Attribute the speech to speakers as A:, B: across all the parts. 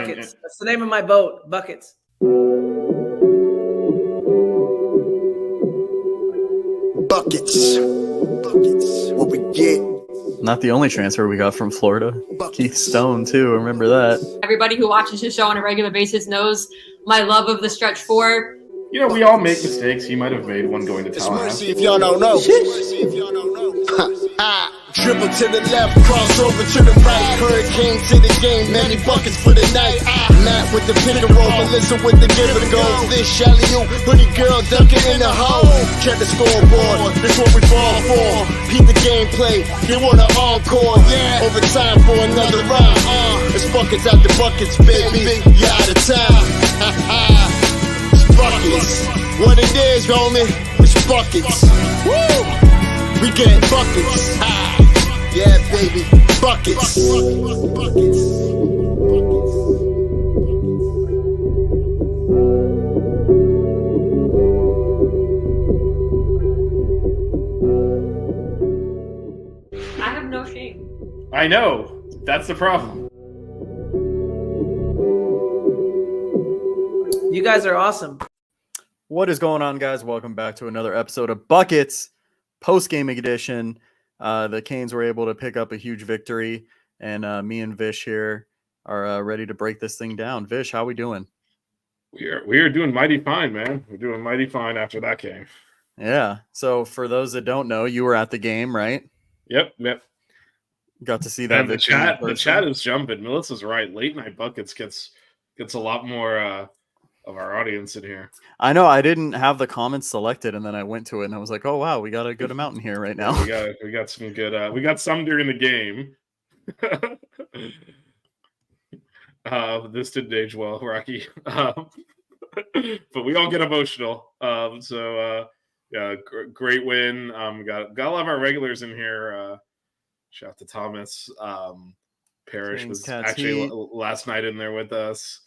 A: Buckets. That's the name of my boat. Buckets.
B: Buckets. What we get.
C: Not the only transfer we got from Florida. Keith Stone, too. Remember that.
D: Everybody who watches his show on a regular basis knows my love of the stretch four.
E: You know, we all make mistakes. He might have made one going to Tallahassee.
B: Mercy if y'all don't know. Dribble to the left, cross over to the right. Hurricanes to the game, many buckets for the night. Matt with the pick and roll, Melissa with the give and go. Vish, alley-oop, hoodie girl dunking in the hole. Check the scoreboard, this what we fall for. Beat the gameplay, they want an encore. Yeah, overtime for another round. It's buckets out the buckets, baby. You're out of time. It's buckets. What it is, homie, it's buckets. Woo! We get buckets. Yeah, baby, buckets.
D: I have no shame.
E: I know. That's the problem.
A: You guys are awesome.
C: What is going on, guys? Welcome back to another episode of Buckets, post-game edition. The Canes were able to pick up a huge victory, and me and Vish here are ready to break this thing down. Vish, how we doing?
E: We are doing mighty fine, man. We're doing mighty fine after that game.
C: Yeah. So for those that don't know, you were at the game, right?
E: Yep.
C: Got to see that.
E: And the chat is jumping. Melissa's right. Late night buckets gets a lot more of our audience in here.
C: I know. I didn't have the comments selected, and then I went to it, and I was like, "Oh wow, we got a good amount in here right now."
E: We got some good. We got some during the game. This didn't age well, Rocky. But we all get emotional. Yeah, great win. Got a lot of our regulars in here. Shout out to Thomas. Parrish
C: Canes,
E: was
C: Cats,
E: actually
C: Heat.
E: last night in there with us.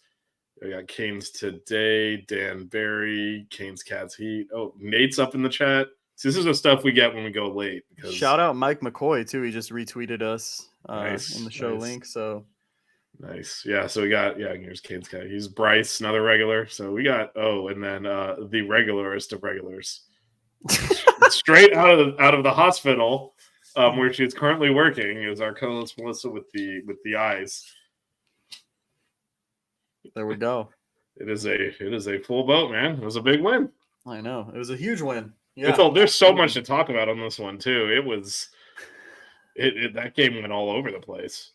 E: We got Canes today, Dan Barry, Canes, Cats, Heat. Oh, Nate's up in the chat. So this is the stuff we get when we go late. Because...
C: Shout out Mike McCoy too. He just retweeted us in the show
E: nice.
C: link. So
E: nice. Yeah. So we got here's Canes Cat. He's Bryce, another regular. So we got and then the regularist of regulars, straight out of the hospital, where she is currently working, is our co-host Melissa with the eyes.
C: there we go.
E: It is a full boat, man. It was a big win.
C: I know. It was a huge win. Yeah.
E: There's so much to talk about on this one too. It was that game went all over the place.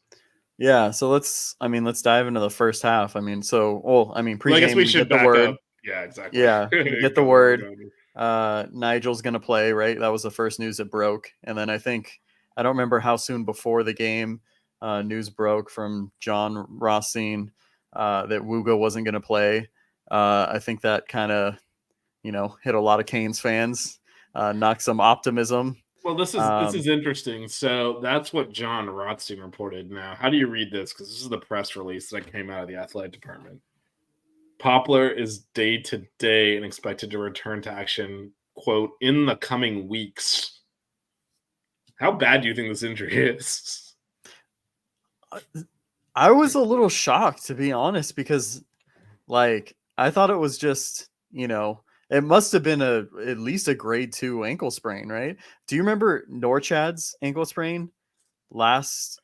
C: Yeah, so let's dive into the first half. Pregame,
E: I guess we should
C: get the
E: back
C: word.
E: up. Yeah, exactly.
C: Yeah, get the word. Nigel's going to play, right? That was the first news that broke. And then I don't remember how soon before the game news broke from John Rothstein that Wuga wasn't going to play. I think that kind of, hit a lot of Canes fans, knocked some optimism.
E: Well, this is interesting. So that's what John Rothstein reported. Now, how do you read this? Because this is the press release that came out of the athletic department. Poplar is day-to-day and expected to return to action, quote, in the coming weeks. How bad do you think this injury is?
C: I was a little shocked, to be honest, because, I thought it was just, it must have been at least a grade 2 ankle sprain, right? Do you remember Norchad's ankle sprain last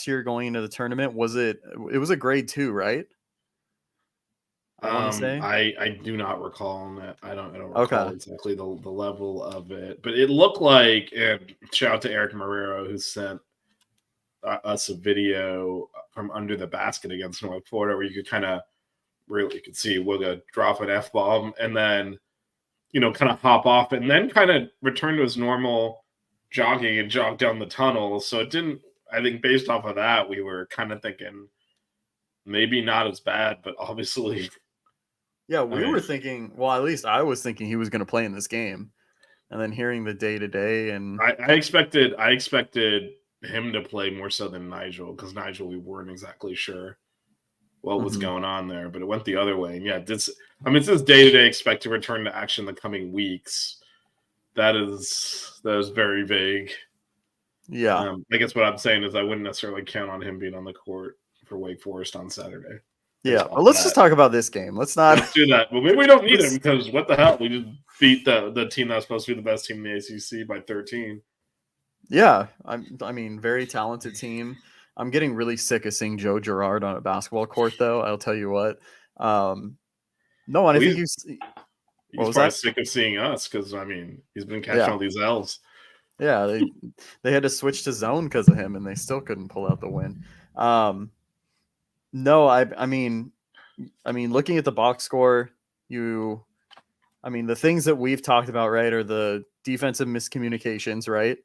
C: year going into the tournament? It was a grade 2, right? I want to say.
E: I do not recall that. I don't recall exactly the level of it, but it looked like. And shout out to Eric Marrero who sent us a video from under the basket against North Florida, where you could kind of really see Wigga drop an F-bomb and then kind of hop off and then kind of return to his normal jogging and jog down the tunnel. So it didn't. I think based off of that, we were kind of thinking maybe not as bad, but obviously.
C: Yeah, we were thinking, well, at least I was thinking he was going to play in this game. And then hearing the day-to-day and
E: I expected him to play more so than Nigel, because Nigel, we weren't exactly sure what was going on there, but it went the other way. And yeah, it says day-to-day expect to return to action in the coming weeks. That is very vague.
C: Yeah.
E: I guess what I'm saying is I wouldn't necessarily count on him being on the court for Wake Forest on Saturday.
C: Yeah, but let's just talk about this game. Let's
E: do that. Well, maybe we don't need him because what the hell? We just beat the team that's supposed to be the best team in the ACC by 13.
C: Yeah, I mean, very talented team. I'm getting really sick of seeing Joe Girard on a basketball court, though. I'll tell you what. No, and I think
E: he's probably sick of seeing us because I mean he's been catching all these L's.
C: Yeah, they had to switch to zone because of him, and they still couldn't pull out the win. No, I mean, looking at the box score, the things that we've talked about, right, are the defensive miscommunications, right?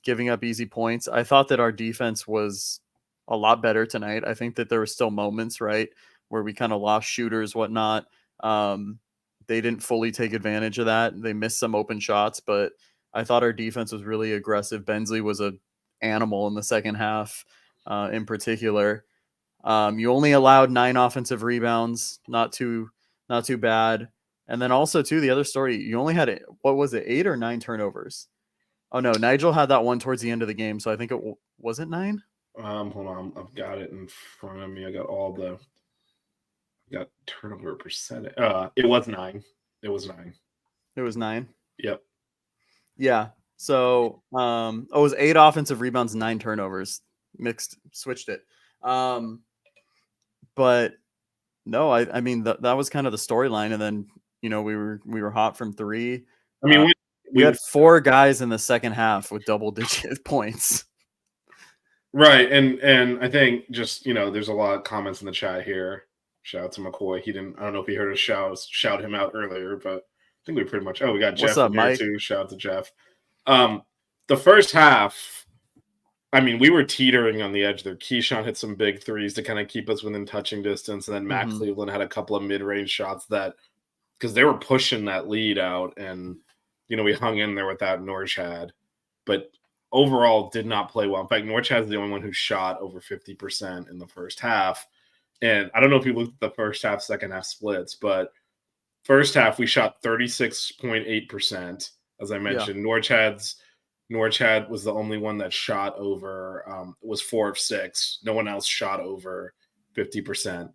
C: Giving up easy points. I thought that our defense was a lot better tonight. I think that there were still moments, right, where we kind of lost shooters, whatnot. They didn't fully take advantage of that. They missed some open shots, but I thought our defense was really aggressive. Bensley was an animal in the second half, in particular. You only allowed 9 offensive rebounds, not too bad. And then also, too, the other story, you only had, 8 or 9 turnovers? Oh, no, Nigel had that one towards the end of the game, so I think was it 9?
E: Hold on, I've got it in front of me. I got turnover percentage. It was 9. It was 9.
C: It was 9?
E: Yep.
C: Yeah. So, it was 8 offensive rebounds, 9 turnovers. Switched it. But no, I mean that was kind of the storyline, and then we were hot from 3.
E: I mean,
C: we had 4 guys in the second half with double-digit points.
E: Right, and I think just there's a lot of comments in the chat here. Shout out to McCoy. I don't know if he heard us shout him out earlier, but I think we pretty much. Oh, we got Jeff in here too. Shout out to Jeff. The first half, I mean, we were teetering on the edge there. Keyshawn hit some big threes to kind of keep us within touching distance, and then Matt Cleveland had a couple of mid-range shots because they were pushing that lead out, and we hung in there without Norchad, but overall did not play well. In fact, Norchad's the only one who shot over 50% in the first half. And I don't know if you looked at the first half, second half splits, but first half we shot 36.8%. As I mentioned, Norchad was the only one that shot over, was 4 of 6. No one else shot over 50%.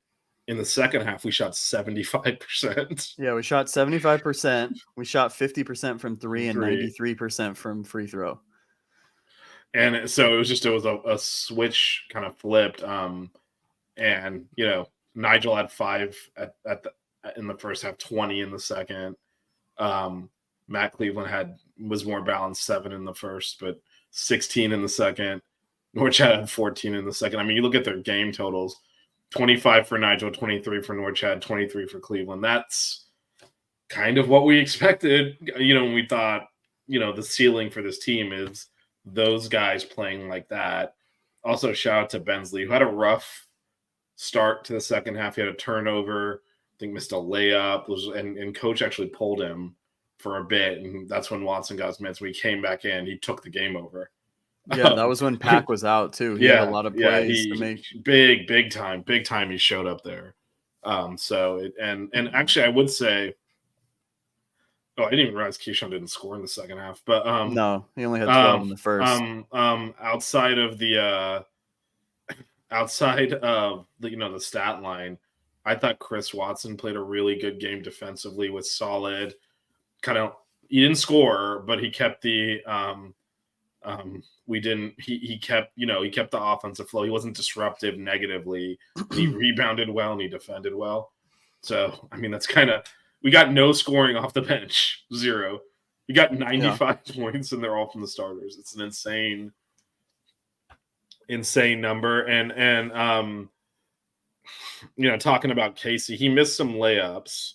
E: In the second half, we shot 75%.
C: Yeah, we shot 75%. We shot 50% from 3 and 93% from free throw.
E: And so it was a switch kind of flipped. And Nigel had 5 in the first half, 20 in the second. Matt Cleveland was more balanced, 7 in the first, but 16 in the second. Norchad had 14 in the second. I mean, you look at their game totals: 25 for Nigel, 23 for Norchad, 23 for Cleveland. That's kind of what we expected. When we thought, the ceiling for this team is those guys playing like that. Also, shout out to Bensley, who had a rough start to the second half. He had a turnover, I think missed a layup, and coach actually pulled him for a bit, and that's when Watson got his minutes. When he came back in, he took the game over.
C: Yeah, that was when Pack was out too. He had a lot of plays to make.
E: Big time. He showed up there. And actually, I would say, I didn't even realize Keyshawn didn't score in the second half. But
C: no, he only had 12 in the first.
E: Outside of the the stat line, I thought Chris Watson played a really good game defensively. Was solid. He didn't score, but he kept the he kept the offensive flow. He wasn't disruptive negatively. He rebounded well and he defended well. So I mean, that's we got no scoring off the bench, 0. We got 95 points and they're all from the starters. It's an insane number. And talking about Casey, he missed some layups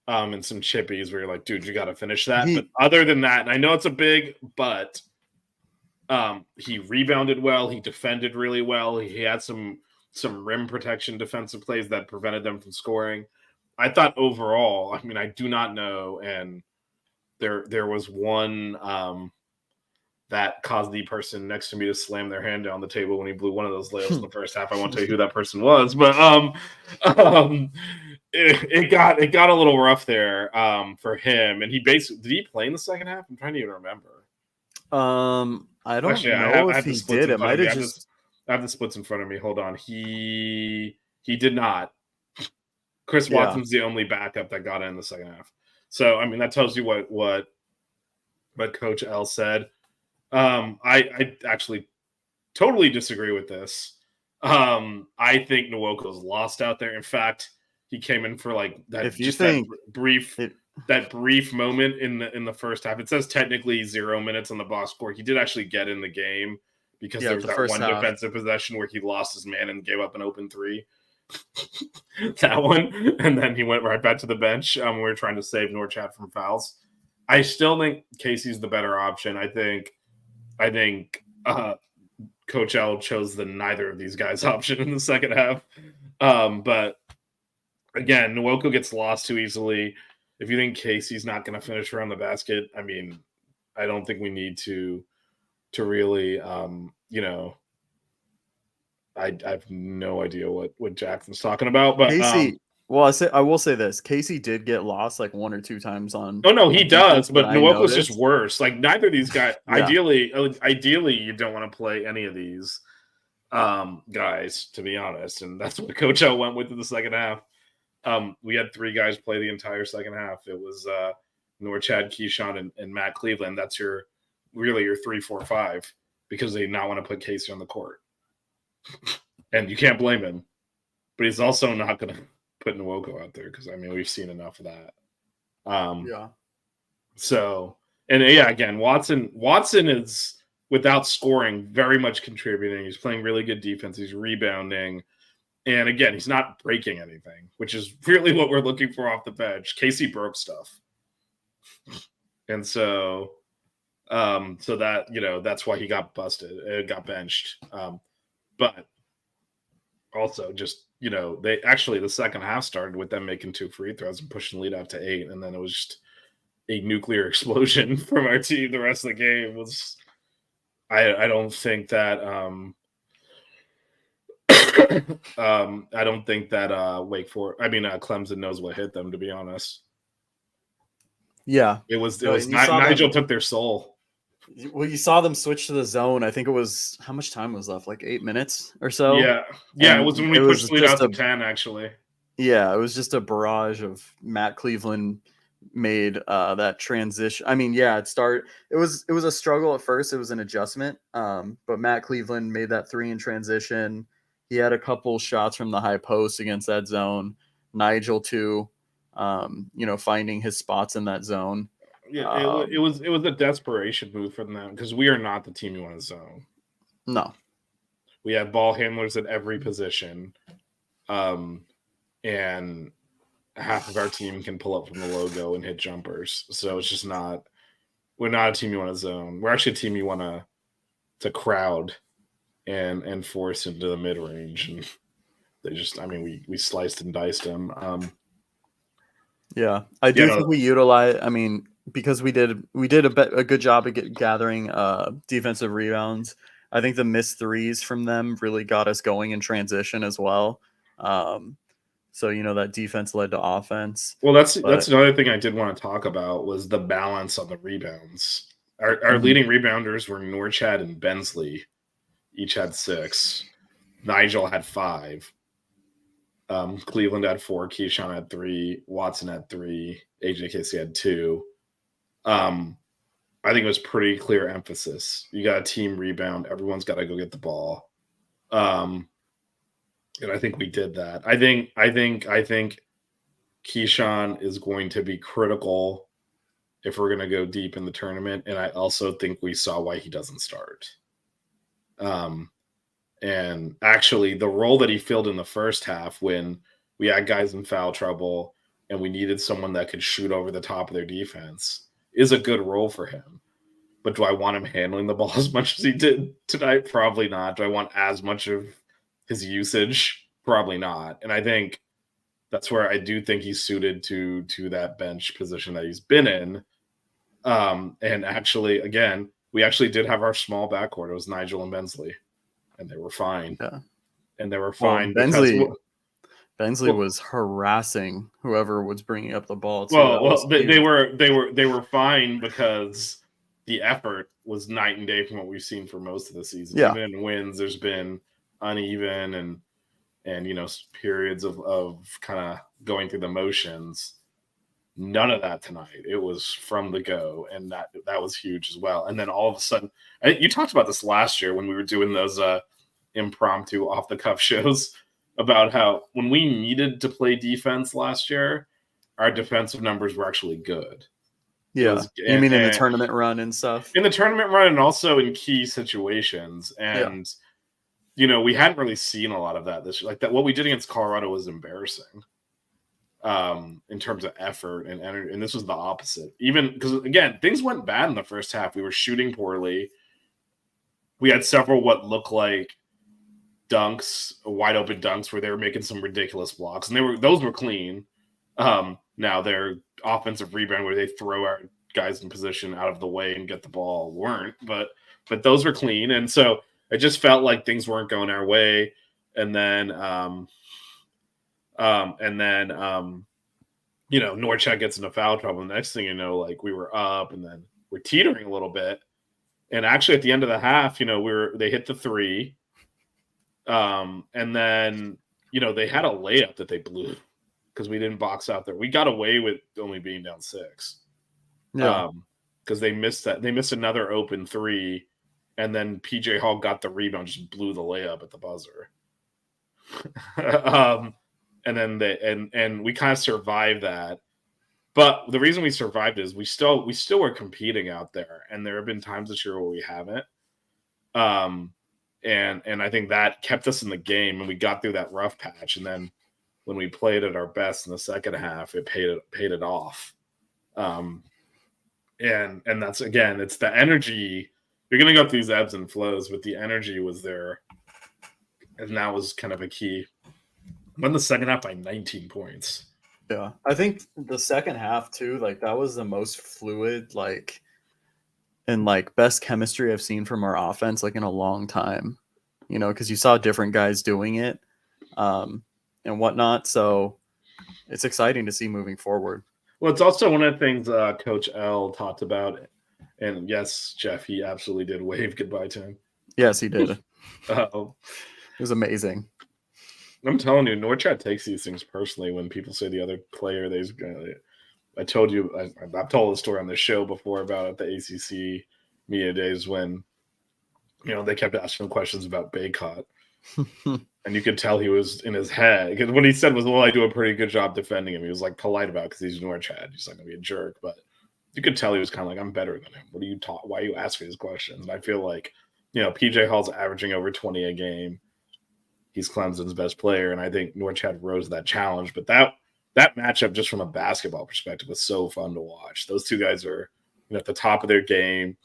E: and some chippies where you're like, dude, you got to finish that. But other than that, and I know it's a big but, he rebounded well. He defended really well. He had some rim protection defensive plays that prevented them from scoring. I thought overall, I mean, I do not know. And there was one that caused the person next to me to slam their hand down the table when he blew one of those layups in the first half. I won't tell you who that person was, but it got a little rough there for him. And did he play in the second half? I'm trying to even remember.
C: I don't know if he did. It might have just.
E: I have the splits in front of me. Hold on. He did not. Chris Watson's the only backup that got in the second half. So, I mean, that tells you what Coach L said. I actually totally disagree with this. I think Nwoko's lost out there. In fact, he came in for like that.
C: If you think
E: that brief moment in the first half, it says technically 0 minutes on the box score. He did actually get in the game because there was that one defensive possession where he lost his man and gave up an open three. That one, and then he went right back to the bench. We were trying to save Norchad from fouls. I still think Casey's the better option. I think Coach L chose the neither of these guys option in the second half. But again, Nwoko gets lost too easily. If you think Casey's not going to finish around the basket, I mean, I don't think we need to really, I have no idea what Jackson's talking about. But
C: Casey, I will say this: Casey did get lost like 1 or 2 times on.
E: Oh no, he does, but Nwoko's just worse. Like neither of these guys.
C: Yeah.
E: Ideally, you don't want to play any of these guys, to be honest, and that's what Coach L went with in the second half. We had 3 guys play the entire second half. It was Norchad, Keyshawn, and Matt Cleveland. That's your 3, 4, 5 because they did not want to put Casey on the court. And you can't blame him. But he's also not going to put Nwoko out there because, I mean, we've seen enough of that.
C: Yeah.
E: So, and yeah, again, Watson is, without scoring, very much contributing. He's playing really good defense. He's rebounding. And again, he's not breaking anything, which is really what we're looking for off the bench. Casey broke stuff. And so that, that's why he got got benched. But also just, they actually, the second half started with them making 2 free throws and pushing the lead out to 8. And then it was just a nuclear explosion from our team. The rest of the game was, I don't think that, I don't think that Clemson knows what hit them, to be honest.
C: Yeah.
E: It was Nigel took their soul.
C: Well, you saw them switch to the zone. I think it was, how much time was left? Like 8 minutes or so?
E: Yeah. Yeah, it was when we pushed the lead out to 10, actually.
C: Yeah, it was just a barrage of Matt Cleveland made that transition. I mean, yeah, it was a struggle at first. It was an adjustment. But Matt Cleveland made that 3 in transition. He had a couple shots from the high post against that zone. Nigel too, finding his spots in that zone.
E: Yeah, it was a desperation move from them because we are not the team you want to zone.
C: No.
E: We have ball handlers at every position. And half of our team can pull up from the logo and hit jumpers. So it's just we're not a team you want to zone. We're actually a team you want to crowd and force into the mid range. And they just, we sliced and diced them.
C: Yeah, I do think we utilize, because we did a good job at gathering defensive rebounds. I think the missed threes from them really got us going in transition as well. So, that defense led to offense.
E: Well, that's another thing I did want to talk about was the balance on the rebounds. Our leading rebounders were Norchad and Bensley. Each had 6. Nigel had 5. Cleveland had 4. Keyshawn had 3. Watson had 3. AJ Casey had 2. I think it was pretty clear emphasis. You got a team rebound. Everyone's got to go get the ball. And I think we did that. I think Keyshawn is going to be critical if we're going to go deep in the tournament. And I also think we saw why he doesn't start. And actually the role that he filled in the first half when we had guys in foul trouble and we needed someone that could shoot over the top of their defense is a good role for him. But do I want him handling the ball as much as he did tonight? Probably not. Do I want as much of his usage? Probably not. And I think that's where I do think he's suited to that bench position that he's been in. And actually, again, we actually did have our small backcourt. It was Nigel and Bensley, and they were fine.
C: Yeah.
E: And they were fine.
C: Well, Bensley was harassing whoever was bringing up the ball.
E: They were fine because the effort was night and day from what we've seen for most of the season.
C: Yeah.
E: Even in wins, there's been uneven, and and periods of kind of going through the motions. None of that tonight. It was from the go, and that was huge as well. And then all of a sudden, you talked about this last year when we were doing those impromptu off the cuff shows about how when we needed to play defense last year, our defensive numbers were actually good.
C: Yeah, you mean in the tournament run and stuff?
E: In the tournament run, and also in key situations, and we hadn't really seen a lot of that this year. Like that, what we did against Colorado was embarrassing. In terms of effort and energy, and this was the opposite. Even because again, things went bad in the first half. We were shooting poorly. We had several what looked like dunks, wide open dunks, where they were making some ridiculous blocks, and those were clean. Now their offensive rebound where they throw our guys in position out of the way and get the ball weren't, but those were clean, and so it just felt like things weren't going our way, and then. Norchad gets into foul trouble. The next thing you know, like we were up and then we're teetering a little bit. And actually at the end of the half, they hit the three. And then, they had a layup that they blew because we didn't box out there. We got away with only being down 6.
C: Yeah.
E: Because they missed that. They missed another open 3. And then PJ Hall got the rebound, just blew the layup at the buzzer. And then and we kind of survived that, but the reason we survived is we still were competing out there, and there have been times this year where we haven't, and I think that kept us in the game, and we got through that rough patch, and then when we played at our best in the second half, it paid it off, and that's again, it's the energy. You're gonna go through these ebbs and flows, but the energy was there, and that was kind of a key. Won the second half by 19 points.
C: Yeah, I think the second half too, like that was the most fluid, and best chemistry I've seen from our offense like in a long time. Because you saw different guys doing it, and whatnot. So it's exciting to see moving forward.
E: Well, it's also one of the things Coach L talked about, and yes, Jeff, he absolutely did wave goodbye to him.
C: Yes, he did.
E: It
C: was amazing.
E: I'm telling you, Norchad takes these things personally when people say the other player. I told you, I've told the story on the show before about the ACC media days when, they kept asking him questions about Baycott. And you could tell he was in his head. Because what he said was, well, I do a pretty good job defending him. He was polite about it because he's Norchad. He's not going to be a jerk. But you could tell he was kind of like, I'm better than him. Why are you asking these questions? And I feel like, PJ Hall's averaging over 20 a game. He's Clemson's best player, and I think Norchad rose that challenge. But that matchup, just from a basketball perspective, was so fun to watch. Those two guys are at the top of their game,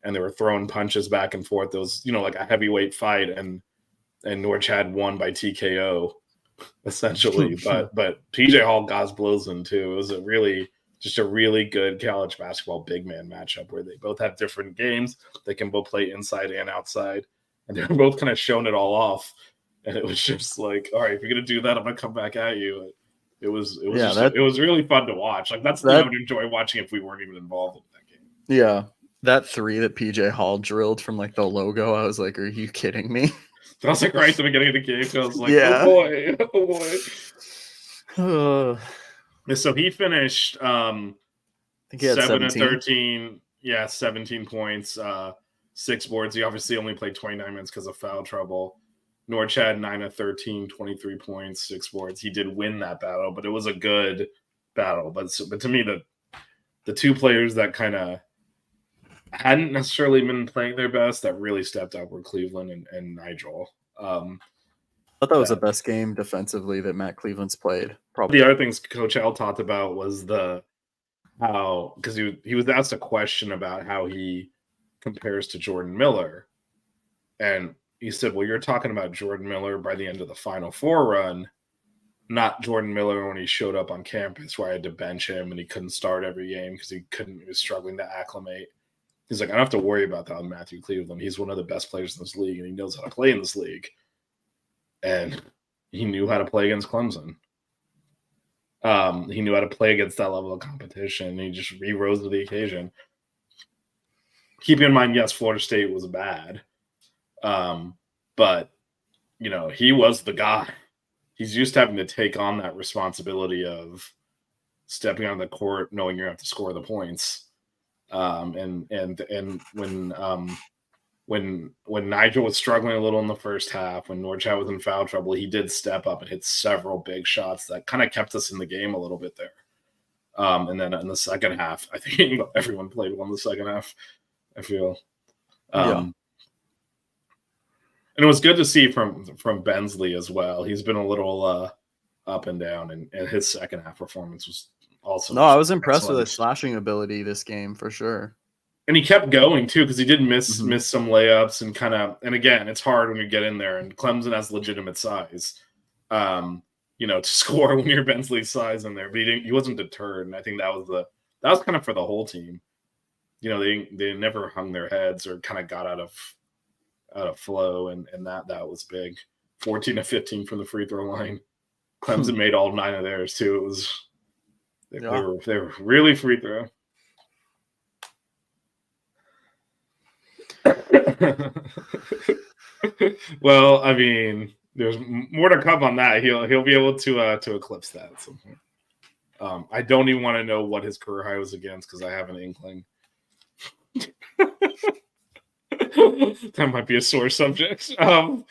E: and they were throwing punches back and forth. Those, like a heavyweight fight, and Norchad won by TKO, essentially. but PJ Hall got blows in too. It was a really good college basketball big man matchup where they both have different games. They can both play inside and outside, and they're both kind of showing it all off. And it was just like, all right, if you're gonna do that, I'm gonna come back at you. It was really fun to watch. Like I would enjoy watching if we weren't even involved in that game.
C: Yeah, that 3 that PJ Hall drilled from the logo, I was like, are you kidding me?
E: That was right at the beginning of the game. So I was like,
C: yeah.
E: oh boy. So he finished
C: I think he had
E: 7 of 13. Yeah, 17 points, 6 boards. He obviously only played 29 minutes because of foul trouble. Norchad 9 of 13, 23 points, 6 boards. He did win that battle, but it was a good battle. But to me, the two players that kind of hadn't necessarily been playing their best that really stepped up were Cleveland and Nigel.
C: I thought that was the best game defensively that Matt Cleveland's played.
E: Probably the other things Coach L talked about was because he was asked a question about how he compares to Jordan Miller, and he said, well, you're talking about Jordan Miller by the end of the Final Four run, not Jordan Miller when he showed up on campus where I had to bench him and he couldn't start every game because he was struggling to acclimate. He's like, I don't have to worry about that with Matthew Cleveland. He's one of the best players in this league, and he knows how to play in this league. And he knew how to play against Clemson. He knew how to play against that level of competition. He rose to the occasion. Keeping in mind, yes, Florida State was bad. But he was the guy. he's used to having to take on that responsibility of stepping on the court, knowing you have to score the points. And when Nigel was struggling a little in the first half, when Norchad was in foul trouble, he did step up and hit several big shots that kind of kept us in the game a little bit there. And then in the second half, I think everyone played well in the second half, I feel. And it was good to see from Bensley as well. He's been a little up and down, and his second half performance was also.
C: No, I was impressed with his slashing ability this game for sure.
E: And he kept going too, because he did miss some layups and again, it's hard when you get in there, and Clemson has legitimate size, to score when you're Bensley's size in there. But he wasn't deterred, and I think that was kind of for the whole team. They never hung their heads or kind of got out of flow, and that was big. 14 of 15 from the free throw line. Clemson made all 9 of theirs too. It was they were really free throw. Well, I mean, there's more to come on that. He'll be able to eclipse that at some point. I don't even want to know what his career high was against, because I have an inkling. That might be a sore subject.
C: Oh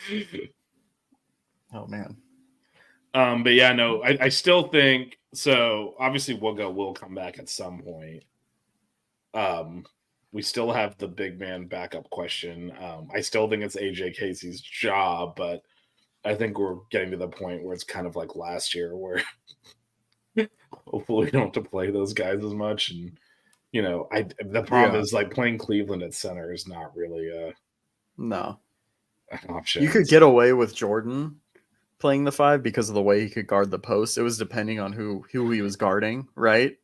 C: man.
E: But yeah, no, I still think so. Obviously, Wooga will come back at some point. We still have the big man backup question. I still think it's AJ Casey's job, but I think we're getting to the point where it's kind of like last year, where hopefully we don't have to play those guys as much. And the problem is, like, playing Cleveland at center is not really
C: an
E: option.
C: You could get away with Jordan playing the 5 because of the way he could guard the post. It was depending on who he was guarding, right?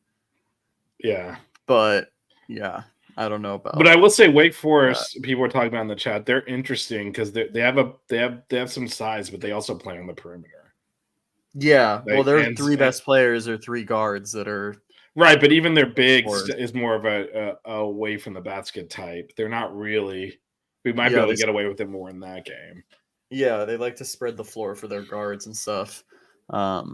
E: Yeah,
C: but yeah. I don't know about.
E: But I will say Wake Forest, people are talking about in the chat, they're interesting because they have some size, but they also play on the perimeter.
C: Yeah, well, their 3 best players are 3 guards that are
E: right, but even their big is more of a away from the basket type. They're not really. We might be able to get away with it more in that game. Yeah,
C: they like to spread the floor for their guards and stuff. But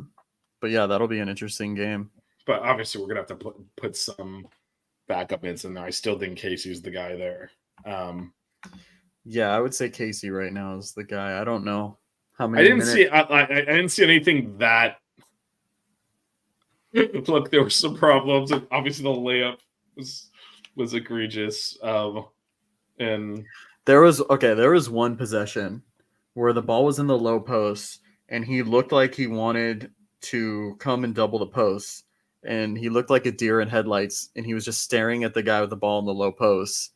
C: yeah, that'll be an interesting game.
E: But obviously, we're gonna have to put some backup minutes in there. I still think Casey's the guy there.
C: Yeah, I would say Casey right now is the guy. I don't know how many.
E: I didn't see anything that. Look, there were some problems. Obviously, the layup was egregious. And
C: there was one possession where the ball was in the low post, and he looked like he wanted to come and double the post. And he looked like a deer in headlights, and he was just staring at the guy with the ball in the low post.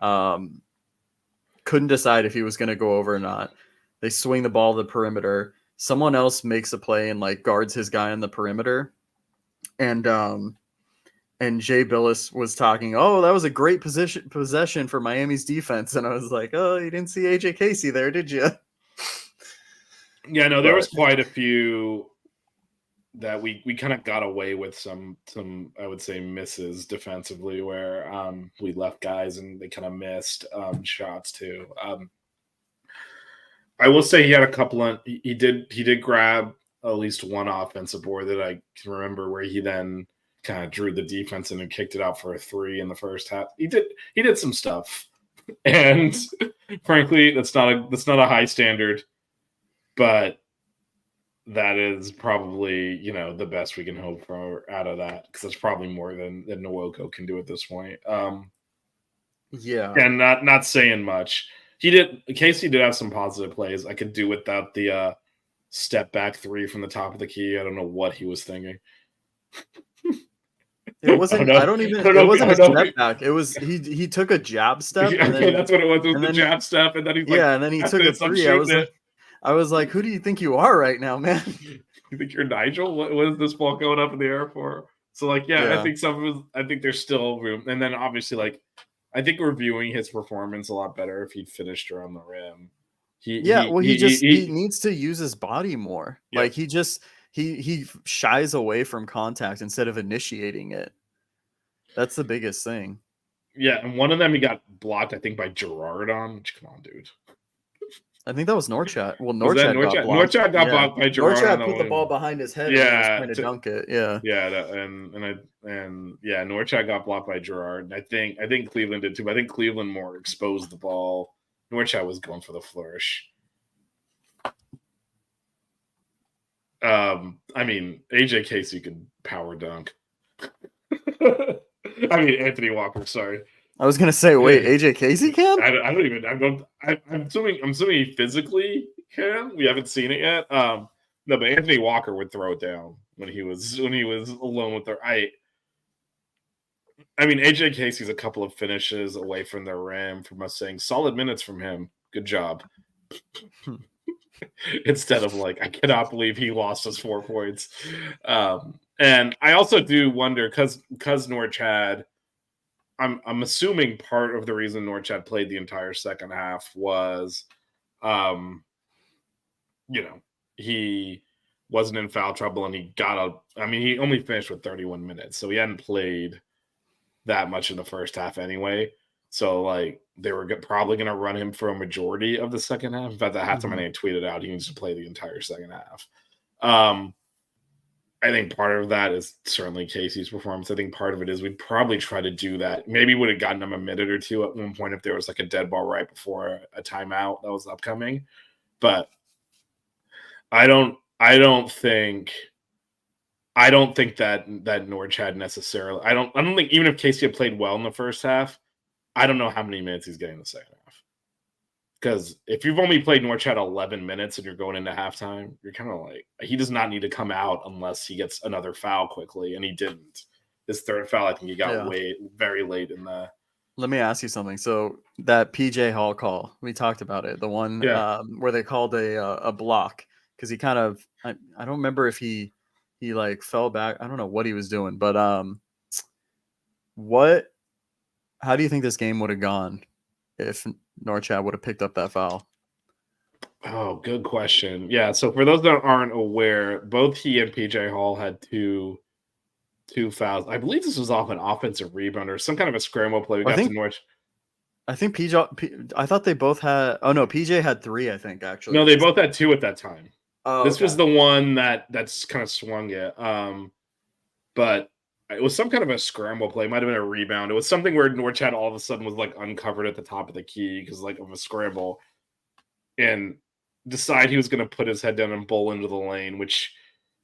C: Couldn't decide if he was going to go over or not. They swing the ball to the perimeter. Someone else makes a play and guards his guy on the perimeter. And Jay Billis was talking, oh, that was a great possession for Miami's defense. And I was like, oh, you didn't see AJ Casey there, did you?
E: Yeah, no, there was quite a few that we kind of got away with some I would say misses defensively, where we left guys and they kind of missed shots too. I will say he had a couple of he did grab at least one offensive board that I can remember, where he then kind of drew the defense in and kicked it out for a 3 in the first half. He did some stuff, and frankly, that's not a high standard, but that is probably, the best we can hope for out of that, because that's probably more than Nwoko can do at this point.
C: Yeah,
E: and not saying much. Casey did have some positive plays. I could do without the step back 3 from the top of the key. I don't know what he was thinking.
C: It wasn't. It wasn't a step back. It was he took a jab step.
E: And then, that's what it was. It was the jab step, and then he's like,
C: and then he took a 3. I was like, who do you think you are right now, man?
E: You think you're Nigel? What is this ball going up in the air for? So, I think there's still room. And then obviously, I think we're viewing his performance a lot better if he'd finished around the rim. He needs to use his body more. Yeah. He shies away from contact instead of initiating it. That's the biggest thing. Yeah, and one of them he got blocked, I think, by Gerard on. Come on, dude.
C: I think that was Norchad. Well,
E: Was that
C: Norchad got blocked.
E: Norchad got blocked by Jerome.
C: Norchad put the ball behind his head.
E: Yeah,
C: trying to dunk it. Yeah,
E: yeah, Norchad got blocked by Gerard. I think Cleveland did too. But I think Cleveland more exposed the ball. Norchad was going for the flourish. I mean, AJ Casey could power dunk. I mean, Anthony Walker. Sorry.
C: I was gonna say, wait, AJ Casey can?
E: I'm assuming he physically can. We haven't seen it yet. No, but Anthony Walker would throw it down when he was alone with her. I mean, AJ Casey's a couple of finishes away from the rim from us saying solid minutes from him. Good job. Instead of like, I cannot believe he lost us 4 points. And I also do wonder because Norchad. I'm assuming part of the reason Norchad played the entire second half was, he wasn't in foul trouble and he he only finished with 31 minutes. So he hadn't played that much in the first half anyway. So like they were probably going to run him for a majority of the second half. In fact, at halftime, I tweeted out he needs to play the entire second half. I think part of that is certainly Casey's performance. I think part of it is we'd probably try to do that. Maybe would have gotten him a minute or two at one point if there was like a dead ball right before a timeout that was upcoming. But I don't think that Norchad necessarily. I don't think even if Casey had played well in the first half, I don't know how many minutes he's getting in the second half. Because if you've only played Norchad 11 minutes and you're going into halftime, you're kind of like, he does not need to come out unless he gets another foul quickly, and he didn't. His third foul, I think he got very late in the.
C: Let me ask you something. So that PJ Hall call, we talked about it. The one where they called a block because he kind of, I don't remember if he like fell back. I don't know what he was doing, but how do you think this game would have gone if Norchad would have picked up that foul?
E: Oh, good question. Yeah, so for those that aren't aware, both he and PJ Hall had two fouls. I believe this was off an offensive rebound or some kind of a scramble play. I
C: think I thought they both had. Oh no, PJ had 3. I think actually.
E: No, they both had 2 at that time.
C: Oh,
E: this was the one that's kind of swung it. But it was some kind of a scramble play. It might have been a rebound. It was something where Norchad all of a sudden was like uncovered at the top of the key because like of a scramble, and decide he was going to put his head down and bowl into the lane. Which,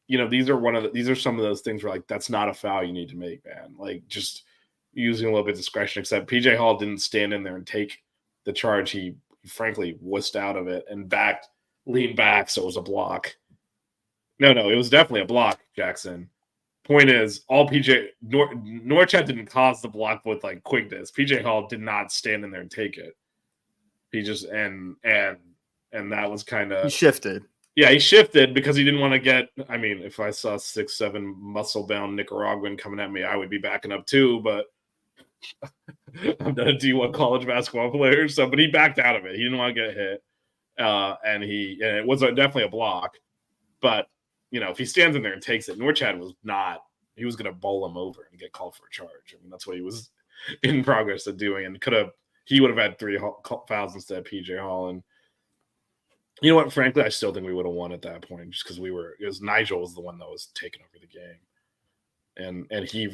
E: these are some of those things where like that's not a foul you need to make, man. Like just using a little bit of discretion. Except PJ Hall didn't stand in there and take the charge. He frankly wussed out of it and leaned back, so it was a block. No, it was definitely a block, Jackson. Point is, all Norchad didn't cause the block with like quickness. PJ Hall did not stand in there and take it. He just and that was kind of
C: he shifted.
E: Yeah, he shifted because he didn't want to get. I mean, if I saw 6'7" muscle-bound Nicaraguan coming at me, I would be backing up too. But I'm not a D1 college basketball player, but he backed out of it. He didn't want to get hit, and it was definitely a block, but. If he stands in there and takes it, Norchad was not. He was going to bowl him over and get called for a charge. I mean, that's what he was in progress of doing, and he would have had 3 fouls instead of PJ Hall. And you know what? Frankly, I still think we would have won at that point just because Nigel was the one that was taking over the game, and he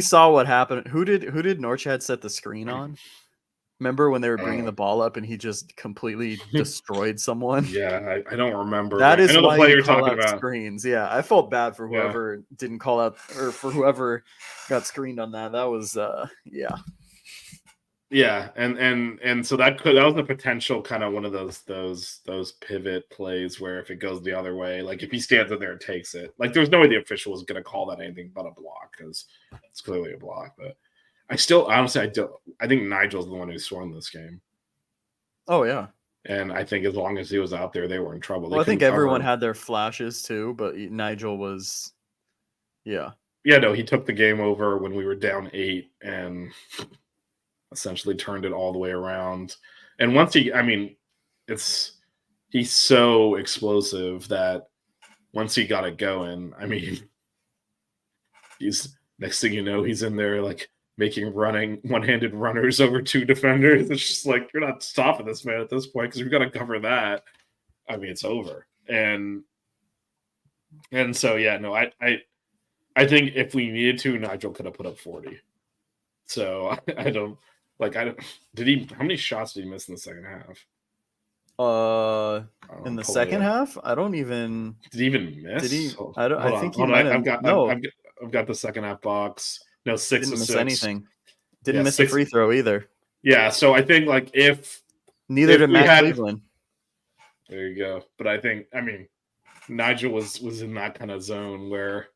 C: saw what happened. Who did Norchad set the screen on? Remember when they were bringing the ball up and he just completely destroyed someone?
E: Yeah, I don't remember.
C: That is why
E: the play
C: you
E: you're
C: call
E: talking
C: out
E: about.
C: Screens. Yeah, I felt bad for whoever didn't call out or for whoever got screened on that. That was
E: Yeah, and so that was the potential kind of one of those pivot plays where if it goes the other way, like if he stands in there and takes it, like there's no way the official was going to call that anything but a block because it's clearly a block, but. I think Nigel's the one who swung this game.
C: Oh, yeah.
E: And I think as long as he was out there, they were in trouble.
C: Well, I think everyone had their flashes too, but Nigel was, yeah.
E: Yeah, no, he took the game over when we were down 8 and essentially turned it all the way around. And once he's so explosive that once he got it going, next thing you know, he's in there like making one-handed runners over 2 defenders. It's just like, you're not stopping this man at this point because we've got to cover that. I mean, it's over. And so, yeah, no, I think if we needed to, Nigel could have put up 40. So I don't how many shots did he miss in the second half?
C: In the second half, I don't even.
E: Did he even miss?
C: Did he?
E: Hold
C: I think he
E: on.
C: might
E: I've
C: have.
E: got the second half box. No, 6
C: didn't
E: of
C: miss
E: 6.
C: anything. Didn't miss
E: 6.
C: a free throw either.
E: Yeah, so I think
C: Neither did Matt Cleveland.
E: There you go. But I mean, Nigel was in that kind of zone where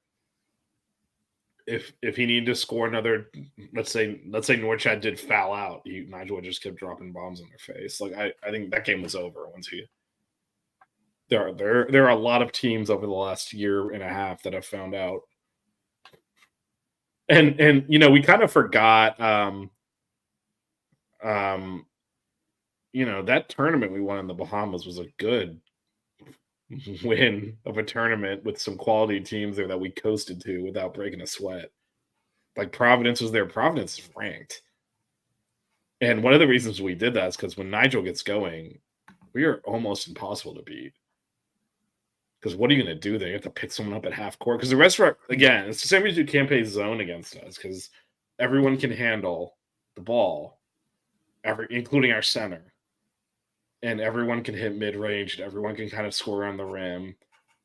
E: if he needed to score another, let's say Norchad did foul out, Nigel would just kept dropping bombs in their face. Like I think that game was over once he. There are a lot of teams over the last year and a half that have found out, and we kind of forgot, that tournament we won in the Bahamas was a good win of a tournament with some quality teams there that we coasted to without breaking a sweat. Like Providence was there. Providence is ranked. And one of the reasons we did that is because when Nigel gets going, we are almost impossible to beat. Because what are you going to do there? You have to pick someone up at half court. Because the rest of again, it's the same reason you can't play zone against us. Because everyone can handle the ball, including our center. And everyone can hit mid-range, and everyone can kind of score around the rim,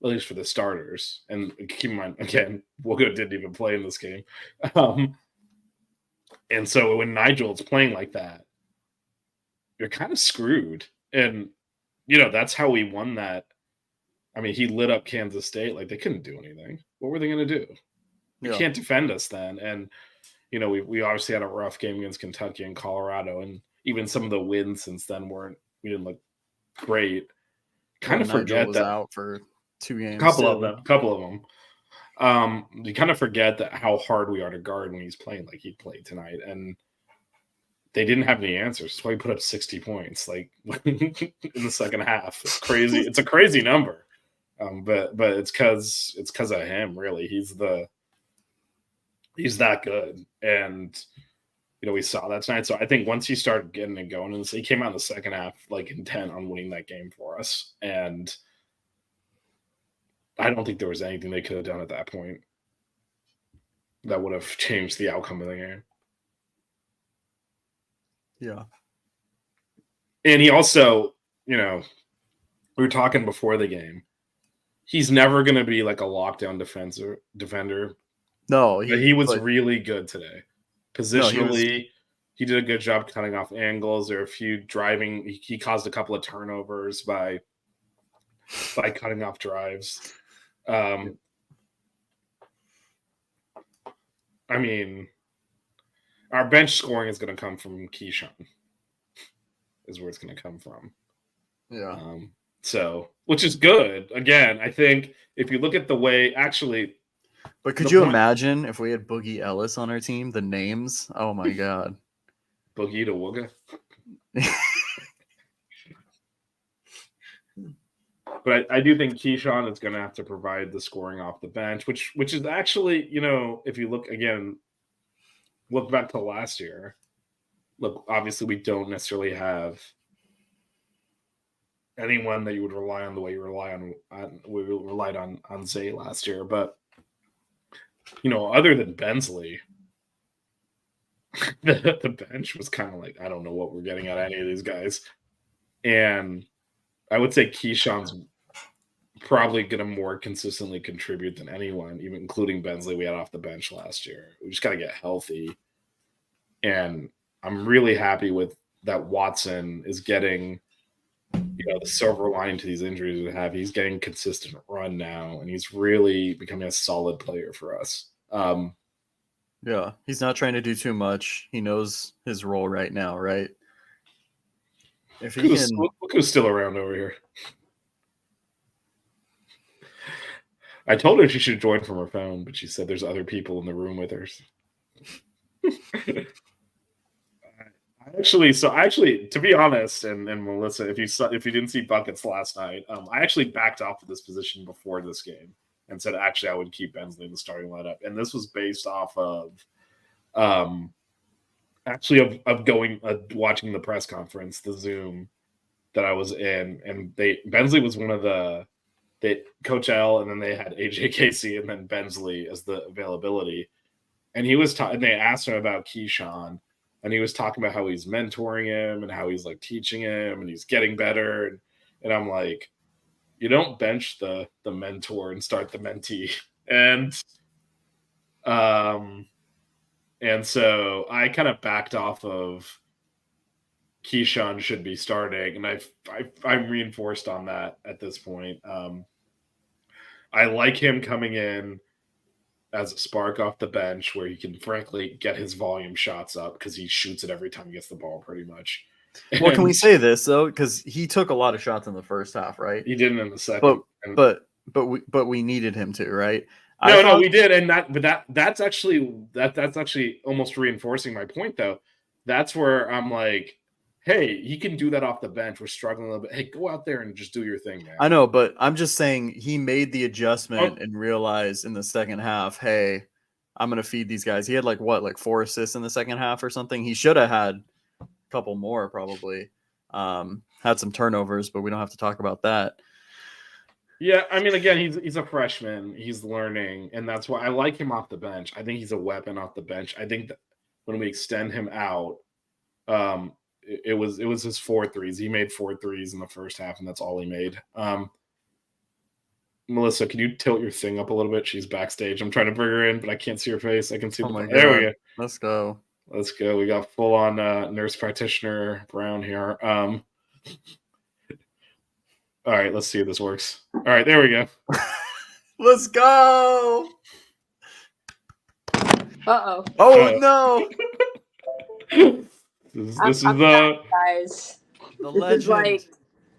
E: at least for the starters. And keep in mind, again, Wogo didn't even play in this game. And so when Nigel's playing like that, you're kind of screwed. And, that's how we won that. I mean, he lit up Kansas State. Like, they couldn't do anything. What were they going to do? You can't defend us then. And, we obviously had a rough game against Kentucky and Colorado, and even some of the wins since then we didn't look great. Kind of forget
C: was
E: that
C: out for 2 games.
E: Couple of them. You kind of forget that how hard we are to guard when he's playing like he played tonight, and they didn't have any answers. That's why he put up 60 points, like in the second half. It's crazy. It's a crazy number, but it's because of him. Really, he's that good, and. We saw that tonight. So I think once he started getting it going, and he came out in the second half like intent on winning that game for us. And I don't think there was anything they could have done at that point that would have changed the outcome of the game.
C: Yeah.
E: And he also, we were talking before the game. He's never going to be like a lockdown defender.
C: No,
E: he was really good today. Positionally, he did a good job cutting off angles. There are a few driving. He caused a couple of turnovers by cutting off drives. I mean, our bench scoring is going to come from Keyshawn. Is where it's going to come from.
C: Yeah.
E: So, which is good. Again, I think if you look at the way actually.
C: But could you imagine if we had Boogie Ellis on our team? The names? Oh my God.
E: Boogie to Wooga. But I do think Keyshawn is going to have to provide the scoring off the bench, which is actually, if you look back to last year. Look, obviously we don't necessarily have anyone that you would rely on the way you relied on Zay last year, but. Other than Bensley, the bench was kind of like, I don't know what we're getting at any of these guys. And I would say Keyshawn's probably going to more consistently contribute than anyone, even including Bensley we had off the bench last year. We just got to get healthy. And I'm really happy with that Watson is getting the silver lining to these injuries we have. He's getting consistent run now, and he's really becoming a solid player for us.
C: Yeah, he's not trying to do too much. He knows his role right now, right? If he
E: look who's still around over here. I told her she should join from her phone, but she said there's other people in the room with her. Actually, to be honest, and Melissa, if you didn't see buckets last night, I actually backed off of this position before this game and said actually I would keep Bensley in the starting lineup, and this was based off of actually of going watching the press conference, the Zoom that I was in, and Bensley was one of Coach L, and then they had AJ Casey and then Bensley as the availability. And he was and they asked him about Keyshawn, and he was talking about how he's mentoring him and how he's like teaching him and he's getting better. And I'm like, you don't bench the mentor and start the mentee. And so I kind of backed off of Keyshawn should be starting, and I'm reinforced on that at this point. I like him coming in as a spark off the bench where he can frankly get his volume shots up because he shoots it every time he gets the ball pretty much.
C: Well, can we say this though? Because he took a lot of shots in the first half, right?
E: He didn't in the second.
C: But we needed him to, right?
E: No, we did, and that's actually almost reinforcing my point though. That's where I'm like, hey, he can do that off the bench. We're struggling a little bit. Hey, go out there and just do your thing, man.
C: I know, but I'm just saying he made the adjustment and realized in the second half, hey, I'm going to feed these guys. He had like 4 assists in the second half or something. He should have had a couple more probably. Had some turnovers, but we don't have to talk about that.
E: Yeah, I mean, again, he's a freshman. He's learning, and that's why I like him off the bench. I think he's a weapon off the bench. I think that when we extend him out, it was his 4 threes. He made 4 threes in the first half, and that's all he made. Melissa, can you tilt your thing up a little bit? She's backstage. I'm trying to bring her in, but I can't see her face. I can see. There we go.
C: Let's go.
E: Let's go. We got full on nurse practitioner Brown here. All right, let's see if this works. All right, there we go.
C: Let's go.
D: Uh-oh.
C: Oh, no.
E: This is
D: guys.
C: The legend.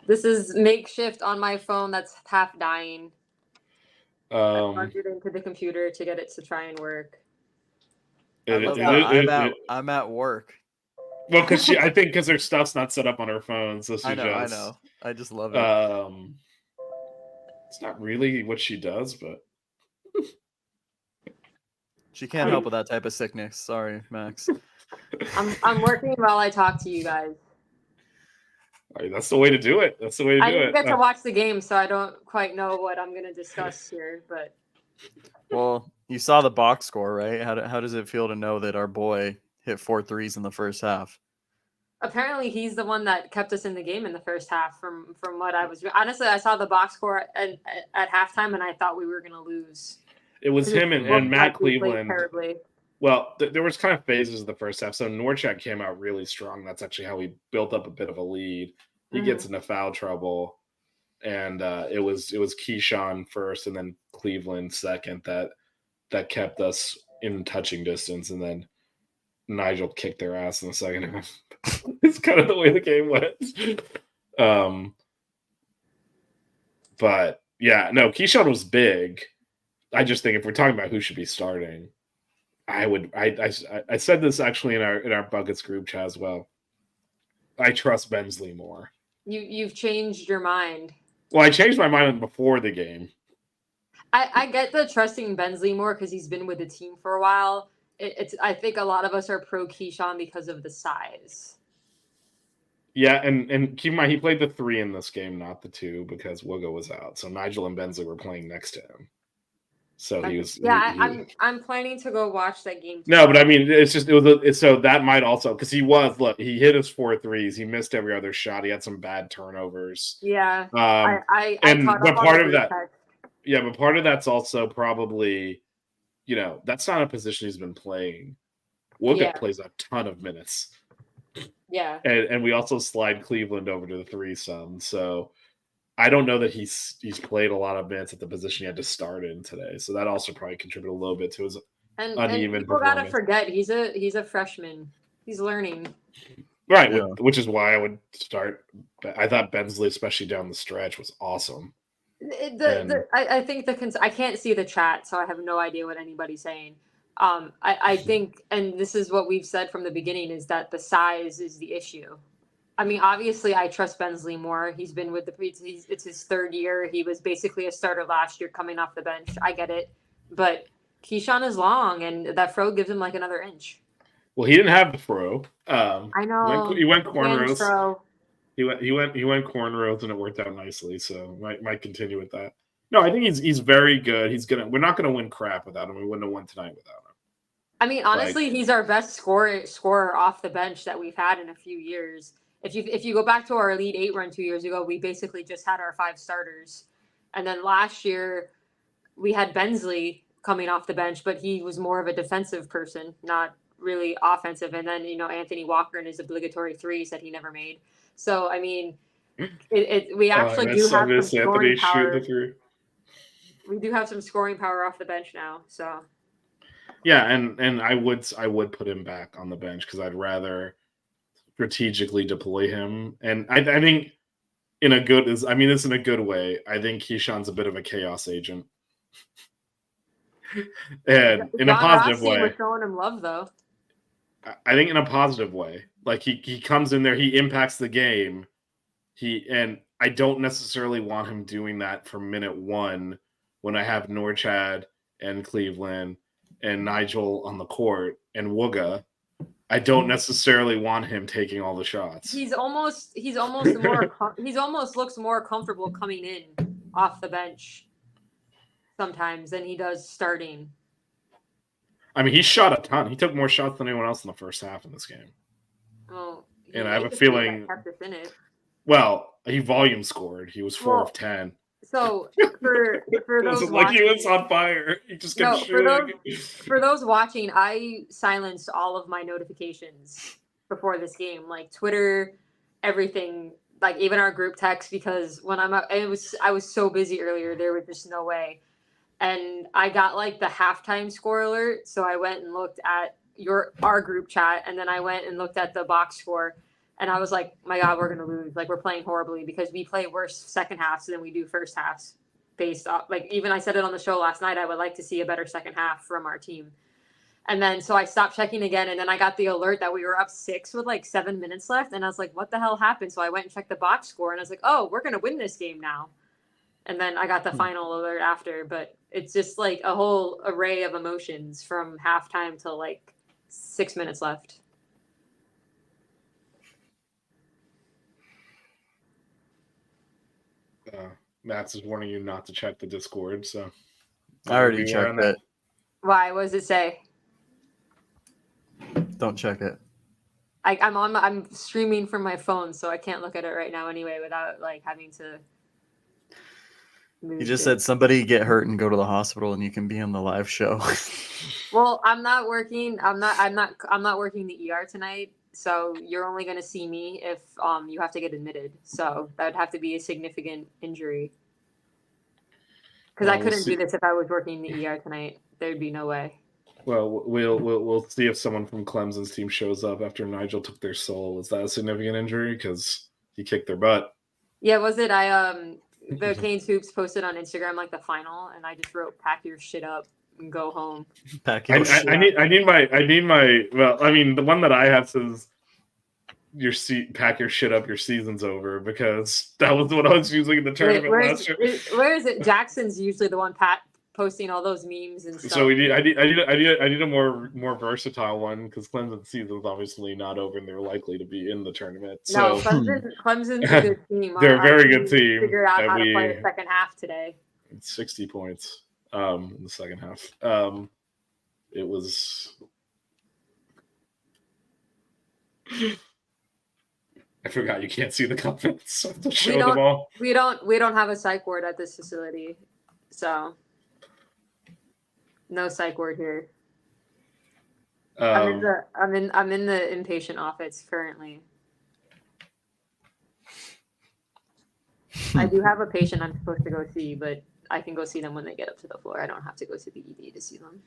D: This is makeshift on my phone that's half dying. I plugged it into the computer to get it to try and work.
C: I'm at work.
E: Well, because her stuff's not set up on her phone, so
C: I know. I just love it.
E: It's not really what she does, but
C: she can't help with that type of sickness. Sorry, Max.
D: I'm working while I talk to you guys.
E: All right, that's the way to do it. I
D: didn't get to watch the game, so I don't quite know what I'm going to discuss here. But
C: well, you saw the box score, right? How does it feel to know that our boy hit 4 threes in the first half?
D: Apparently, he's the one that kept us in the game in the first half. From what I was honestly, I saw the box score at halftime, and I thought we were going to lose.
E: It was him and Matt Cleveland.
D: Terribly.
E: Well, there was kind of phases of the first half. So Norchak came out really strong. That's actually how he built up a bit of a lead. He gets into foul trouble, and it was Keyshawn first, and then Cleveland second that kept us in touching distance, and then Nigel kicked their ass in the second half. It's kind of the way the game went. But yeah, no, Keyshawn was big. I just think if we're talking about who should be starting, I said this actually in our Buckets group chat as well. I trust Bensley more.
D: You've changed your mind.
E: Well, I changed my mind before the game.
D: I get the trusting Bensley more because he's been with the team for a while. I think a lot of us are pro Keyshawn because of the size.
E: Yeah, and keep in mind he played the 3 in this game, not the 2, because Wooga was out. So Nigel and Bensley were playing next to him. So he was.
D: Yeah, I'm planning to go watch that game.
E: No, but I mean, so that might also because he hit his 4 threes. He missed every other shot. He had some bad turnovers.
D: Yeah.
E: But part of that. Yeah, but part of that's also probably, that's not a position he's been playing. Wooga plays a ton of minutes.
D: Yeah.
E: And we also slide Cleveland over to the 3 some. So I don't know that he's played a lot of minutes at the position he had to start in today. So that also probably contributed a little bit to his uneven
D: people
E: performance.
D: Gotta forget he's a freshman. He's learning.
E: Right, yeah. Which is why I would start. I thought Bensley, especially down the stretch, was awesome.
D: I think I can't see the chat, so I have no idea what anybody's saying. I think, and this is what we've said from the beginning, is that the size is the issue. I mean, obviously, I trust Bensley more. He's been with it's his 3rd year. He was basically a starter last year coming off the bench. I get it. But Keyshawn is long, and that fro gives him like another inch.
E: Well, he didn't have the fro.
D: I know.
E: He went cornrows.
D: Throw.
E: He went cornrows, and it worked out nicely. So might continue with that. No, I think he's very good. We're not gonna win crap without him. We wouldn't have won tonight without him.
D: I mean, honestly, he's our best scorer off the bench that we've had in a few years. If you go back to our Elite Eight run 2 years ago, we basically just had our 5 starters, and then last year we had Bensley coming off the bench, but he was more of a defensive person, not really offensive. And then Anthony Walker in his obligatory threes that he never made. So I mean, we actually do have some scoring power. We do have some scoring power off the bench now. So
E: yeah, and I would put him back on the bench because I'd rather strategically deploy him. And I think it's in a good way. I think Keyshawn's a bit of a chaos agent. And in a positive way.
D: We're showing him love though.
E: I think in a positive way. Like he comes in there, he impacts the game. And I don't necessarily want him doing that from minute 1 when I have Norchad and Cleveland and Nigel on the court and Wooga. I don't necessarily want him taking all the shots.
D: He's almost looks more comfortable coming in off the bench sometimes than he does starting.
E: I mean, he shot a ton. He took more shots than anyone else in the first half in this game.
D: Oh,
E: and I have a feeling.
D: Kept us in it.
E: Well, he volume scored. He was 4 of 10.
D: So for those
E: watching, he was on fire. He just kept shooting.
D: For those watching, I silenced all of my notifications before this game, like Twitter, everything, like even our group text, because when I was so busy earlier, there was just no way. And I got like the halftime score alert, so I went and looked at our group chat, and then I went and looked at the box score. And I was like, my God, we're going to lose. Like, we're playing horribly because we play worse second halves than we do first halves based off. Like, even I said it on the show last night, I would like to see a better second half from our team. And then, so I stopped checking again. And then I got the alert that we were up 6 with like 7 minutes left. And I was like, what the hell happened? So I went and checked the box score and I was like, oh, we're going to win this game now. And then I got the final alert after. But it's just like a whole array of emotions from halftime to like 6 minutes left.
E: Max is warning you not to check the Discord, so
C: I already checked it.
D: Why? What does it say?
C: Don't check it.
D: I'm streaming from my phone, so I can't look at it right now anyway without like having to.
C: You just said somebody get hurt and go to the hospital, and you can be on the live show.
D: Well, I'm not working. I'm not working the ER tonight. So you're only going to see me if you have to get admitted. So that would have to be a significant injury. Because I couldn't do this if I was working the ER tonight. There'd be no way.
E: Well, we'll see if someone from Clemson's team shows up after Nigel took their soul. Is that a significant injury? Because he kicked their butt.
D: Yeah, was it? The Canes Hoops posted on Instagram like the final, and I just wrote "pack your shit up and go home."
C: Pack your shit
E: I need my. Well, I mean, the one that I have says pack your shit up, your season's over, because that was what I was using in the tournament last year.
D: Where is it? Jackson's usually the one posting all those memes and stuff.
E: So I need a more versatile one, because Clemson's season's obviously not over and they're likely to be in the tournament.
D: No, Clemson's a good team.
E: They're a very good team.
D: Figured out how to play the second half today.
E: 60 points in the second half. It was. I forgot you can't see the comments. I have to show them all.
D: We don't have a psych ward at this facility, so no psych ward here. I'm in the inpatient office currently. I do have a patient I'm supposed to go see, but I can go see them when they get up to the floor. I don't have to go to the ED to see them.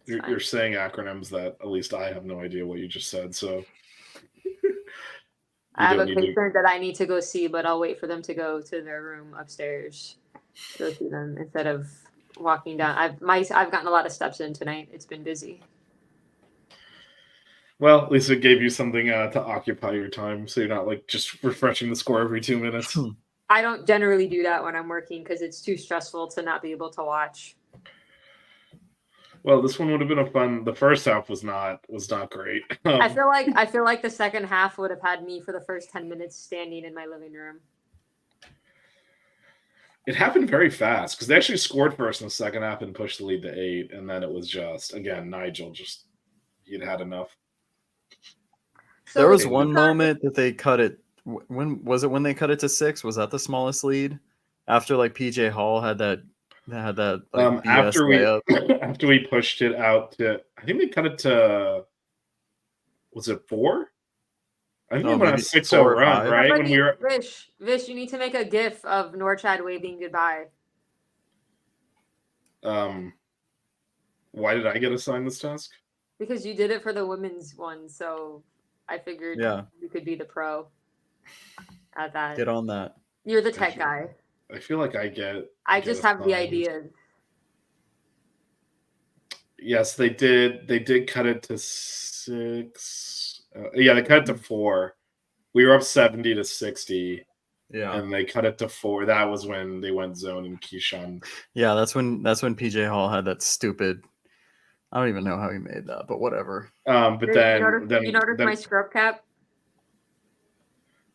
E: You're saying acronyms that at least I have no idea what you just said, so.
D: I have a patient that I need to go see, but I'll wait for them to go to their room upstairs to go see them instead of walking down. I've gotten a lot of steps in tonight. It's been busy.
E: Well, at least it gave you something to occupy your time, so you're not like just refreshing the score every 2 minutes.
D: I don't generally do that when I'm working because it's too stressful to not be able to watch.
E: Well, this one would have been a fun. The first half was not great.
D: I feel like the second half would have had me for the first 10 minutes standing in my living room.
E: It happened very fast because they actually scored first in the second half and pushed the lead to 8, and then it was just again Nigel he'd had enough.
C: There was one moment that they cut it. When was it? When they cut it to 6? Was that the smallest lead? After like PJ Hall had that like, BS
E: after we pushed it out to, I think they cut it to, was it 4? I think we went on a 6-0 run, right? When we were
D: Vish, you need to make a GIF of Norchad waving goodbye.
E: Why did I get assigned this task?
D: Because you did it for the women's one, so I figured you could be the pro at that.
C: Get on that.
D: You're the tech guy.
E: I feel like I
D: just have the ideas.
E: Yes, they did cut it to 6. They cut it to 4. We were up 70-60. Yeah, and they cut it to 4. That was when they went zone and Keyshawn.
C: Yeah, that's when PJ Hall had that stupid. I don't even know how he made that, but whatever.
E: But
D: you noticed my scrub cap.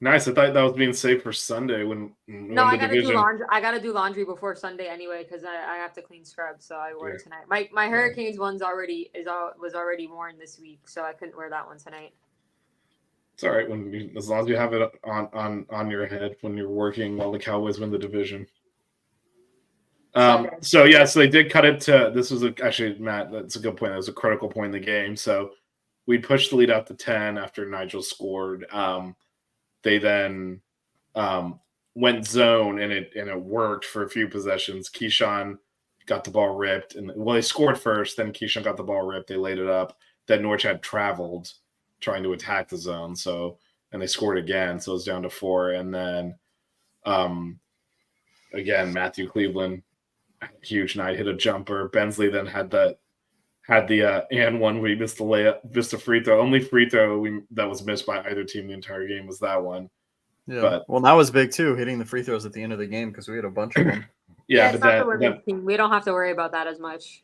E: Nice. I thought that was being saved for Sunday
D: I gotta do laundry. I gotta do laundry before Sunday anyway because I have to clean scrubs, so I wore it tonight. My Hurricanes one's was already worn this week, so I couldn't wear that one tonight.
E: It's all right as long as you have it on your head when you're working while the Cowboys win the division. So they did cut it to. This was actually, Matt, that's a good point. That was a critical point in the game. So we pushed the lead out to 10 after Nigel scored. They then went zone and it worked for a few possessions. Keyshawn got the ball ripped, and they scored first. Then Keyshawn got the ball ripped. They laid it up. Then Norchad traveled, trying to attack the zone. And they scored again. So it was down to 4. And then again, Matthew Cleveland, huge night, hit a jumper. Bensley then had the and one where he missed the layup, missed a free throw. Only free throw that was missed by either team the entire game was that one.
C: Yeah, well, that was big too, hitting the free throws at the end of the game because we had a bunch of them.
D: But we don't have to worry about that as much.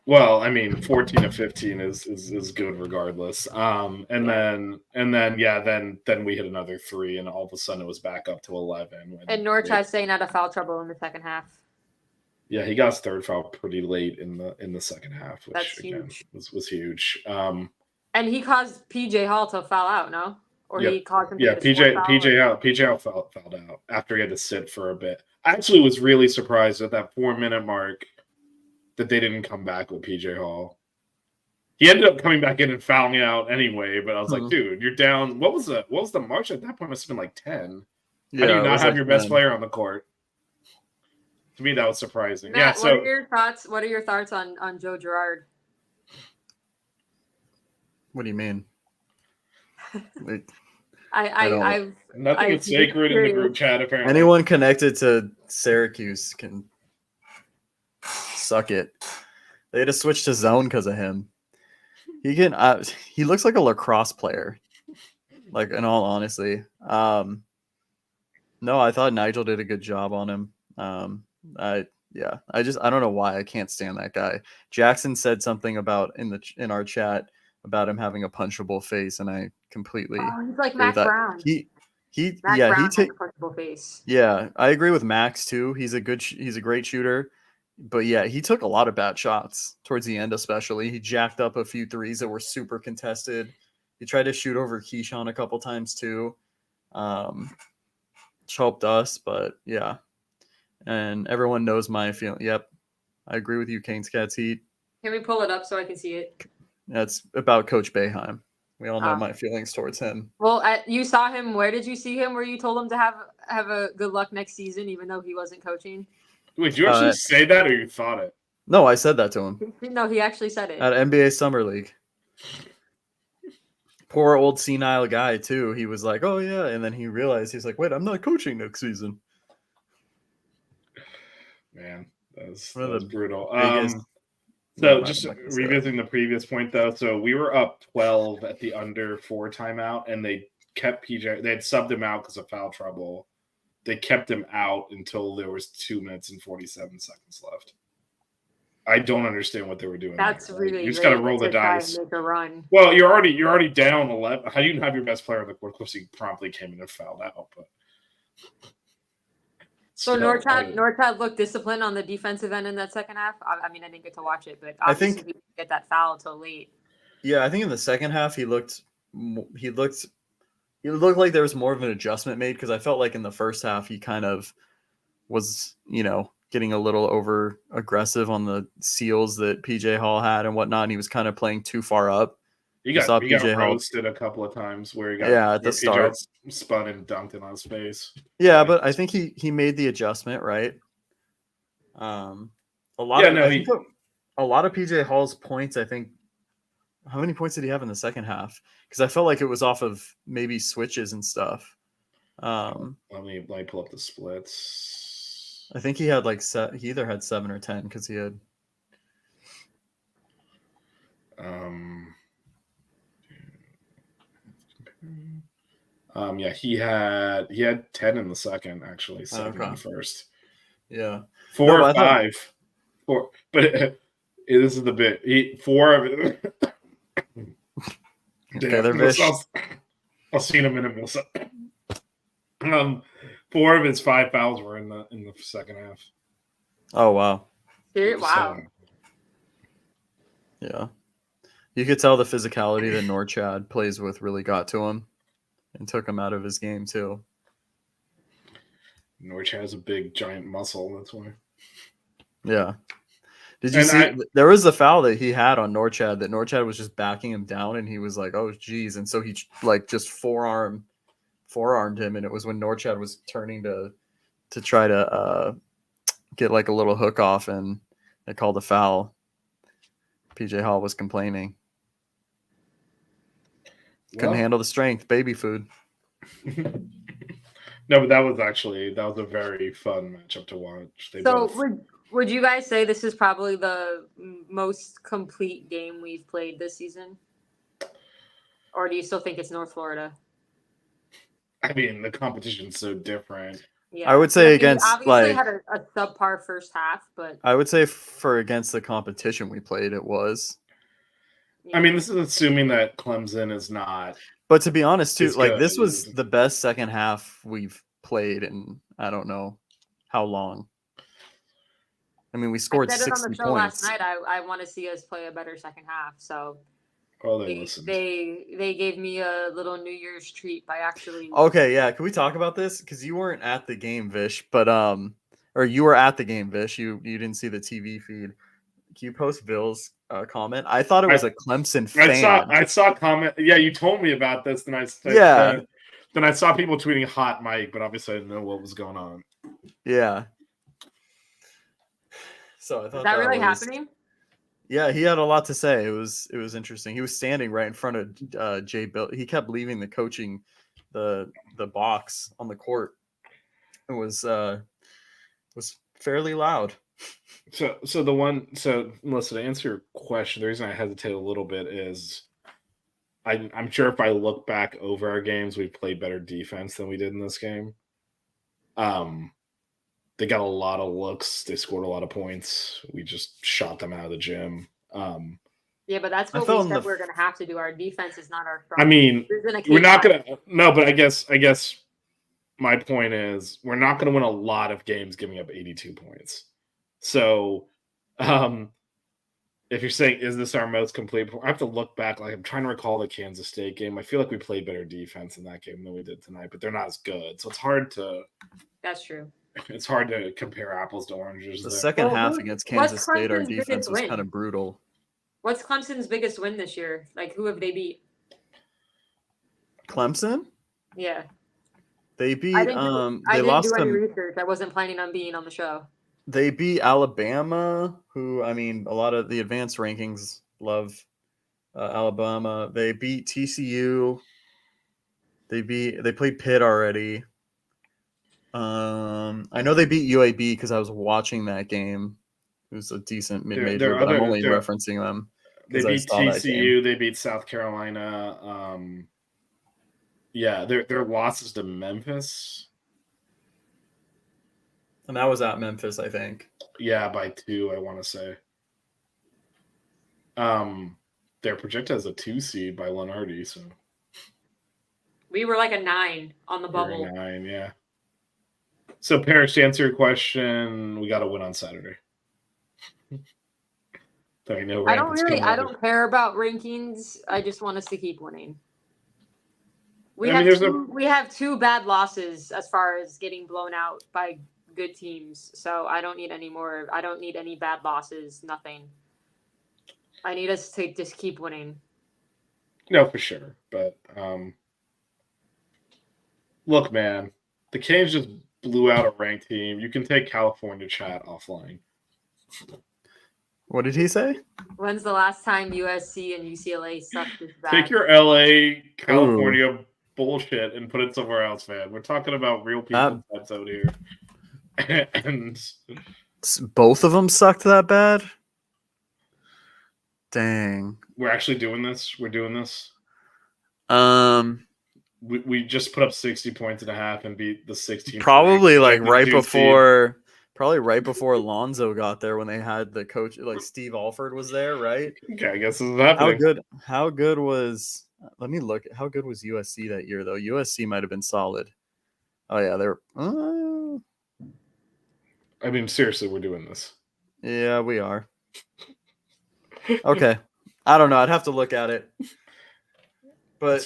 E: Well, I mean, 14-15 is good regardless. Then we hit another 3, and all of a sudden it was back up to 11.
D: And Norchad staying out of foul trouble in the second half.
E: Yeah, he got his third foul pretty late in the second half, which
D: That's
E: again
D: huge.
E: was huge.
D: And he caused PJ Hall to foul out, no? Or he caused him to
E: PJ Hall fouled out after he had to sit for a bit. I actually was really surprised at that 4-minute mark that they didn't come back with PJ Hall. He ended up coming back in and fouling out anyway, but I was like, dude, you're down. What was the march at that point? Must have been like 10. How do you not have your best player on the court? To me, that was surprising.
D: Matt, what are your thoughts on Joe Girard?
C: What do you mean?
E: Nothing is sacred in the group chat, apparently.
C: Anyone connected to Syracuse can suck it. They had to switch to zone because of him. He looks like a lacrosse player. Like, in all honesty. No, I thought Nigel did a good job on him. I don't know why I can't stand that guy. Jackson said something about in our chat about him having a punchable face, and I completely
D: he's like Mac Brown.
C: He takes
D: a punchable face.
C: Yeah, I agree with Max too. He's a great shooter, but yeah, he took a lot of bad shots towards the end, especially. He jacked up a few threes that were super contested. He tried to shoot over Keyshawn a couple times too. Choked us, but yeah. And everyone knows my feeling. Yep, I agree with you, Canes Cats Heat.
D: Can we pull it up so I can see it?
C: That's about Coach Boeheim. We all know my feelings towards him.
D: Well, you saw him. Where did you see him? Where you told him to have a good luck next season, even though he wasn't coaching?
E: Wait, did you actually say that, or you thought it?
C: No, I said that to him.
D: No, he actually said it
C: at NBA Summer League. Poor old senile guy too. He was like, "Oh yeah," and then he realized he's like, "Wait, I'm not coaching next season."
E: Man, that's brutal.
C: So
E: just revisiting the previous point, though. So we were up 12 at the under 4 timeout, and they kept PJ. They had subbed him out because of foul trouble. They kept him out until there was 2 minutes and 47 seconds left. I don't understand what they were doing.
D: That's
E: there.
D: really
E: you just got to
D: late
E: roll the
D: to try
E: dice.
D: and make a run.
E: Well, you're already down 11. How do you have your best player on the court? Of course, he promptly came in and fouled out. But
D: So
E: still,
D: Norchad looked disciplined on the defensive end in that second half. I mean, I didn't get to watch it, but obviously he didn't get that foul until late.
C: Yeah, I think in the second half he looked like there was more of an adjustment made, because I felt like in the first half he kind of was, getting a little over aggressive on the seals that PJ Hall had and whatnot. And he was kind of playing too far up.
E: He got roasted a couple of times where he got
C: at the start
E: spun and dunked in on his face.
C: Yeah, but I think he made the adjustment, right? A lot of PJ Hall's points, I think. How many points did he have in the second half? Because I felt like it was off of maybe switches and stuff.
E: Let me pull up the splits.
C: I think he had he either had 7 or 10 because he had.
E: Yeah, he had 10 in the second, actually, 7 in the first.
C: Yeah,
E: 4 or 5. 4, but this is the bit. 4 of it.
C: Okay, they're Vish.
E: I'll see in a minute. 4 of his 5 fouls were in the second half.
C: Oh wow!
D: Wow.
C: Yeah, you could tell the physicality that Norchad plays with really got to him and took him out of his game too.
E: Norchad has a big giant muscle. That's why.
C: Yeah. Did you see? There was a foul that he had on Norchad that Norchad was just backing him down, and he was like, "Oh, geez!" And so he just forearmed him, and it was when Norchad was turning to try to get a little hook off, and they called a foul. PJ Hall was complaining. Couldn't handle the strength, baby food.
E: No, but that was a very fun matchup to watch.
D: Would you guys say this is probably the most complete game we've played this season? Or do you still think it's North Florida?
E: I mean, the competition's so different.
C: Yeah. I would say against
D: obviously had a subpar first half, but
C: I would say against the competition we played, it was.
D: Yeah.
E: I mean, this is assuming that Clemson is not.
C: But to be honest, too, this was the best second half we've played in I don't know how long. I mean, we scored 60 points. I said it on the show last
D: night. I want to see us play a better second half. So
E: they
D: gave me a little New Year's treat by actually.
C: Okay, yeah. Can we talk about this? Because you weren't at the game, Vish, but or you were at the game, Vish. You didn't see the TV feed. Can you post Bill's comment? I thought it was a Clemson fan.
E: I saw a comment. Yeah, you told me about this. Then I saw people tweeting "hot Mike," but obviously I didn't know what was going on.
C: Yeah. So I thought
D: is that really happening?
C: Yeah, he had a lot to say. It was interesting. He was standing right in front of Jay Bill. He kept leaving the box on the court. It was fairly loud.
E: So Melissa, to answer your question, the reason I hesitate a little bit is I'm sure if I look back over our games, we played better defense than we did in this game. They got a lot of looks. They scored a lot of points. We just shot them out of the gym.
D: Yeah, but that's what we said we're going to have to do. Our defense is not our strong.
E: I mean, we're not going to. No, but I guess my point is we're not going to win a lot of games giving up 82 points. So, if you're saying, is this our most complete? I have to look back. I'm trying to recall the Kansas State game. I feel like we played better defense in that game than we did tonight, but they're not as good. So it's hard to.
D: That's true.
E: It's hard to compare apples to oranges.
C: The second half against Kansas State, our defense was kind of brutal.
D: What's Clemson's biggest win this year? Who have they beat?
C: Clemson?
D: Yeah.
C: They beat.
D: I didn't do any research. I wasn't planning on being on the show.
C: They beat Alabama, who, I mean, a lot of the advanced rankings love Alabama. They beat TCU. They played Pitt already. I know they beat UAB because I was watching that game. It was a decent mid-major, but I'm only referencing them.
E: They beat TCU. They beat South Carolina. Yeah, their losses to Memphis.
C: And that was at Memphis, I think.
E: Yeah, by 2, I want to say. They're projected as a 2 seed by Lenardi, so
D: We were like a 9 on the bubble.
E: 9, yeah. So, Parrish, to answer your question, we got to win on Saturday.
D: I don't care about rankings. I just want us to keep winning. We have 2 bad losses as far as getting blown out by good teams. So I don't need any more. I don't need any bad losses. Nothing. I need us to just keep winning.
E: No, for sure. But look, man, the Canes just blew out a ranked team. You can take California chat offline.
C: What did he say?
D: When's the last time USC and UCLA sucked this bad?
E: Take your LA, California bullshit and put it somewhere else, man. We're talking about real people that's out here. And
C: both of them sucked that bad? Dang.
E: We're actually doing this. We're doing this. We just put up 60 points and a half and beat the 16.
C: Probably like right before Lonzo got there when they had the coach, like Steve Alford was there, right?
E: Okay, I guess this is happening.
C: How good was? Let me look. How good was USC that year though? USC might have been solid. Oh yeah, they're.
E: I mean, seriously, we're doing this.
C: Yeah, we are. Okay. I don't know. I'd have to look at it. But,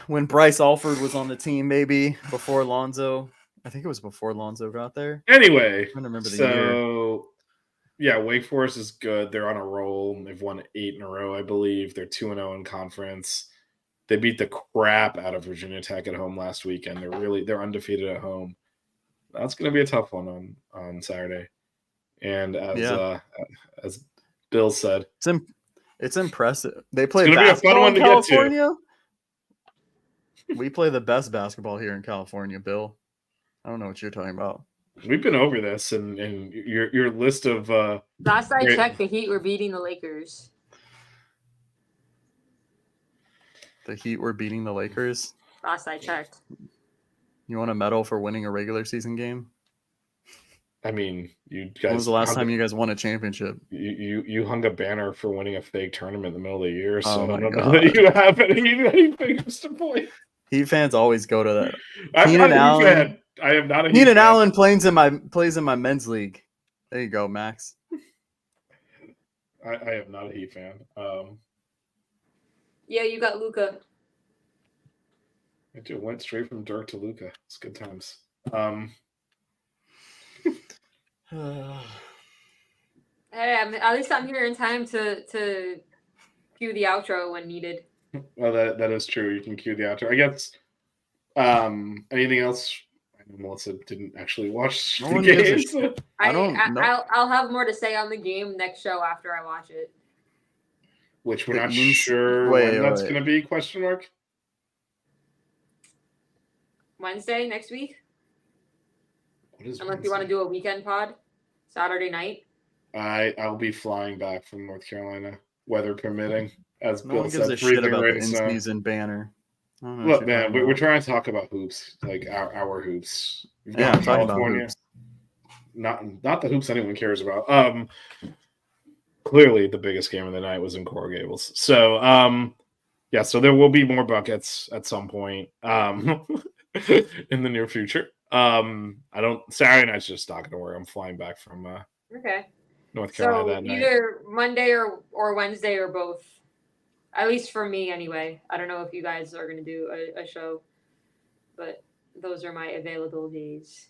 C: when Bryce Alford was on the team, maybe before Lonzo, I think it was before Lonzo got there.
E: Anyway,
C: I don't remember the year.
E: Yeah, Wake Forest is good. They're on a roll. They've won 8 in a row, I believe. They're 2-0 in conference. They beat the crap out of Virginia Tech at home last weekend. They're undefeated at home. That's going to be a tough one on Saturday. And as Bill said,
C: it's impressive. They play basketball in California. We play the best basketball here in California, Bill. I don't know what you're talking about.
E: We've been over this, and your list of
D: last I checked, the Heat were beating the Lakers.
C: The Heat were beating the Lakers?
D: Last I checked.
C: You want a medal for winning a regular season game?
E: I mean, you guys.
C: When was the last time you guys won a championship?
E: You hung a banner for winning a fake tournament in the middle of the year, so
C: I
E: don't know that you have any fingers to point.
C: Heat fans always go to that.
E: I'm not a Heat fan. I am not a Heat fan.
C: Keenan Allen plays in my men's league. There you go, Max.
E: I am not a Heat fan.
D: Yeah, you got Luka.
E: I do. Went straight from Dirk to Luka. It's good times.
D: Hey, at least I'm here in time to cue the outro when needed.
E: Well, that is true. You can cue the outro. I guess. Anything else? I know Melissa didn't actually watch the game.
D: I'll have more to say on the game next show after I watch it.
E: Which we're not sure when that's going to be? Question mark.
D: Wednesday next week. Unless
E: Wednesday?
D: you want to do a weekend pod, Saturday night.
E: I'll be flying back from North Carolina, weather permitting. As
C: no
E: Bill
C: one gives
E: said,
C: a shit about the
E: so.
C: in-season banner.
E: Look, man, we're trying to talk about hoops, like our hoops.
C: Yeah, I'm talking about hoops.
E: Not the hoops anyone cares about. Clearly, the biggest game of the night was in Coral Gables. So, so there will be more buckets at some point in the near future. Saturday night's just not going to work. I'm flying back from North Carolina that night.
D: Either Monday or Wednesday or both. At least for me, anyway. I don't know if you guys are going to do a show, but those are my available days.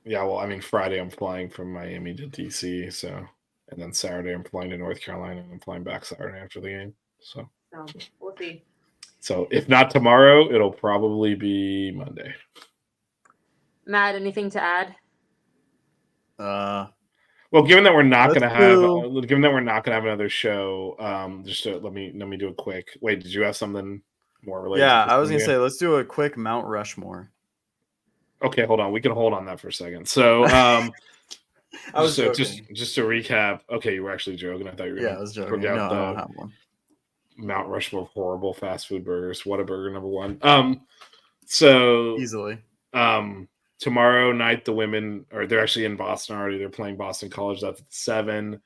E: Yeah, well, I mean, Friday I'm flying from Miami to DC, and then Saturday I'm flying to North Carolina, and I'm flying back Saturday after the game. So
D: we'll see.
E: So if not tomorrow, it'll probably be Monday.
D: Matt, anything to add?
E: Well, given that we're not going to have another show, just to, let me do a quick. Wait, did you have something more related?
C: Yeah, I was going to say let's do a quick Mount Rushmore.
E: Okay, hold on. We can hold on that for a second. So,
C: I was
E: just to recap. Okay, you were actually joking. I thought you were.
C: I was joking. No, I don't have one.
E: Mount Rushmore of horrible fast food burgers. Whataburger number 1. So
C: easily.
E: Tomorrow night, the women they're actually in Boston already. They're playing Boston College. That's at 7.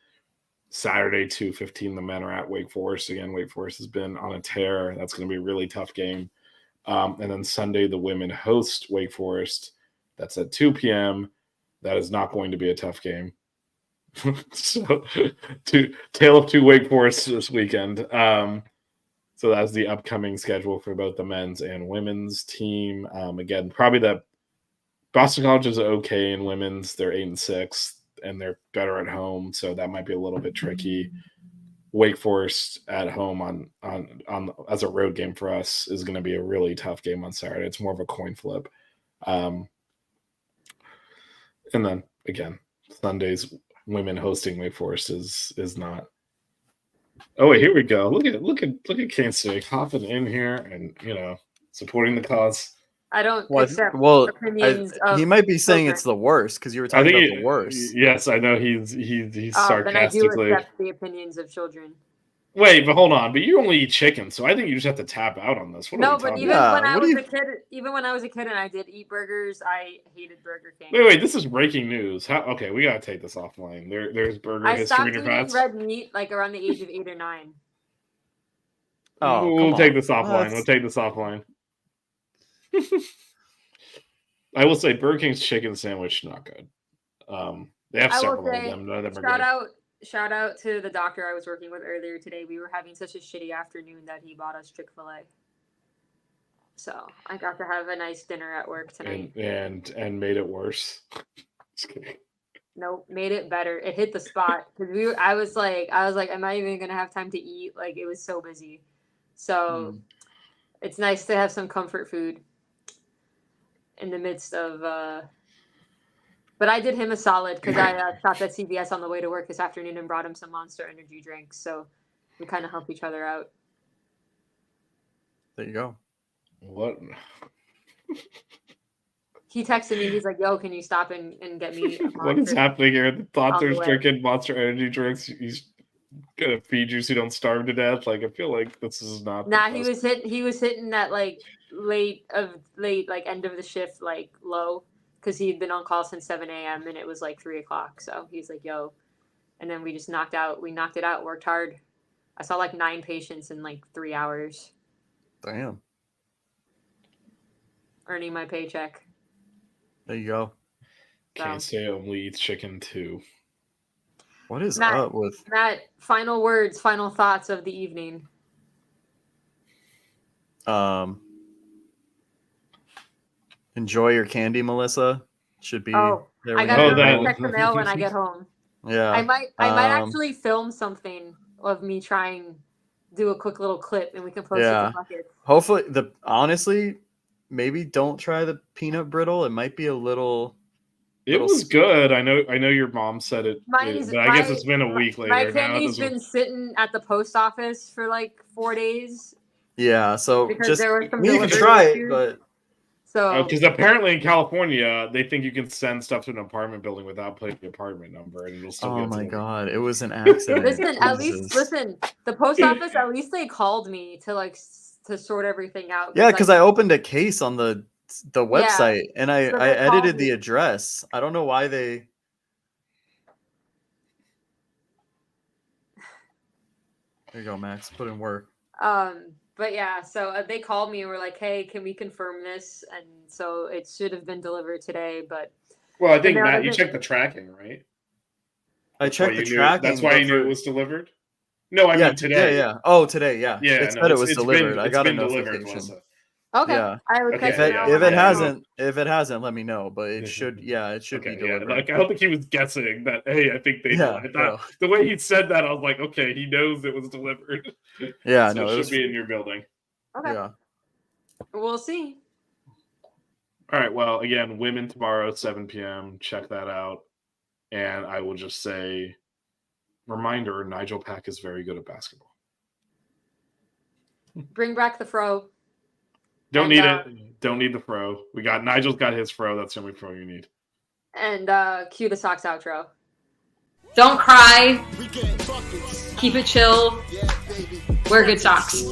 E: Saturday 2:15, the men are at Wake Forest again. Wake Forest has been on a tear. That's going to be a really tough game. And then Sunday, the women host Wake Forest. That's at 2 p.m. That is not going to be a tough game. So, tale of two Wake Forest this weekend. So that's the upcoming schedule for both the men's and women's team. Again, probably the Boston College is okay in women's. They're 8-6, and they're better at home, so that might be a little bit tricky. Wake Forest at home on as a road game for us is going to be a really tough game on Saturday. It's more of a coin flip. And then again, Sundays women hosting Wake Forest is not. Oh wait, here we go. Look at Kansas State hopping in here and supporting the cause.
D: I don't accept opinions.
C: He might be saying it's the worst because you were talking about the worst.
E: Yes, I know he's sarcastically.
D: Then I do accept the opinions of children.
E: Wait, but hold on. But you only eat chicken, so I think you just have to tap out on this.
D: Even when I was a kid and I did eat burgers, I hated Burger King.
E: Wait, this is breaking news. Okay, we gotta take this offline. There's burger
D: I
E: history.
D: stopped eating red meat like around the age of 8 or 9.
C: Oh,
E: we'll take this offline. We'll take this offline. I will say Burger King's chicken sandwich not good. They have several of them. None of them are good.
D: Shout out to the doctor I was working with earlier today. We were having such a shitty afternoon that he bought us Chick-fil-A. So I got to have a nice dinner at work tonight.
E: And made it worse. Just kidding.
D: Nope, made it better. It hit the spot because I was like, am I even gonna have time to eat? Like it was so busy. So it's nice to have some comfort food in the midst of. But I did him a solid because I stopped at CVS on the way to work this afternoon and brought him some Monster Energy drinks. So we kind of help each other out.
C: There you go.
E: What?
D: He texted me. He's like, yo, can you stop and get me a
E: What is happening here? The Thoughter's
D: the
E: drinking Monster Energy drinks. He's going to feed you so you don't starve to death. Like, I feel like this is not.
D: Nah, he was hitting that like late like end of the shift like low. Because he had been on call since 7 a.m. and it was like 3 o'clock. So he's like, yo. And then we just knocked it out, worked hard. I saw like 9 patients in like 3 hours.
C: Damn.
D: Earning my paycheck.
C: There you go.
E: Can't say only eats chicken too.
C: What is up with
D: Matt? Final words, final thoughts of the evening.
C: Enjoy your candy, Melissa. Should be.
D: I gotta check the mail when I get home.
C: Yeah.
D: I might actually film something of me trying do a quick little clip and we can post it to Buckets.
C: Hopefully honestly, maybe don't try the peanut brittle. It might be a little.
E: It was good. I know your mom said it, but I guess it's been a week later.
D: My candy's been sitting at the post office for like 4 days.
C: Yeah, so
D: because
C: just
D: there were some
C: you can try it, but.
D: So
E: because apparently in California they think you can send stuff to an apartment building without putting the apartment number and it'll still.
C: Oh my god, it was an accident.
D: listen, the post office at least they called me to sort everything out.
C: Yeah, because I opened a case on the website and I edited the address. I don't know why they. There you go, Max. Put in work.
D: But yeah, so they called me and were like, "Hey, can we confirm this?" And so it should have been delivered today. But
E: well, I think Matt, you checked the tracking, right?
C: I checked the tracking.
E: That's why you knew it was delivered. No, I mean today.
C: Yeah. Oh, today. Yeah.
E: Yeah.
C: It said it was delivered. I got a notification.
D: Okay.
C: Yeah.
D: I would
C: if it hasn't, let me know. But it should. Yeah, it should be delivered.
E: Yeah. Like I don't think he was guessing that. Hey, I think they.
C: Yeah.
E: The way he said that, I was like, okay, he knows it was delivered.
C: Yeah.
E: So it should be in your building.
D: Okay.
C: Yeah.
D: We'll see.
E: All right. Well, again, women tomorrow, 7 p.m. Check that out. And I will just say, reminder: Nigel Pack is very good at basketball.
D: Bring back the fro.
E: Don't need it. Don't need the fro. Nigel's got his fro. That's the only fro you need.
D: And cue the Sox outro.
F: Don't cry. Keep it chill. Wear good socks.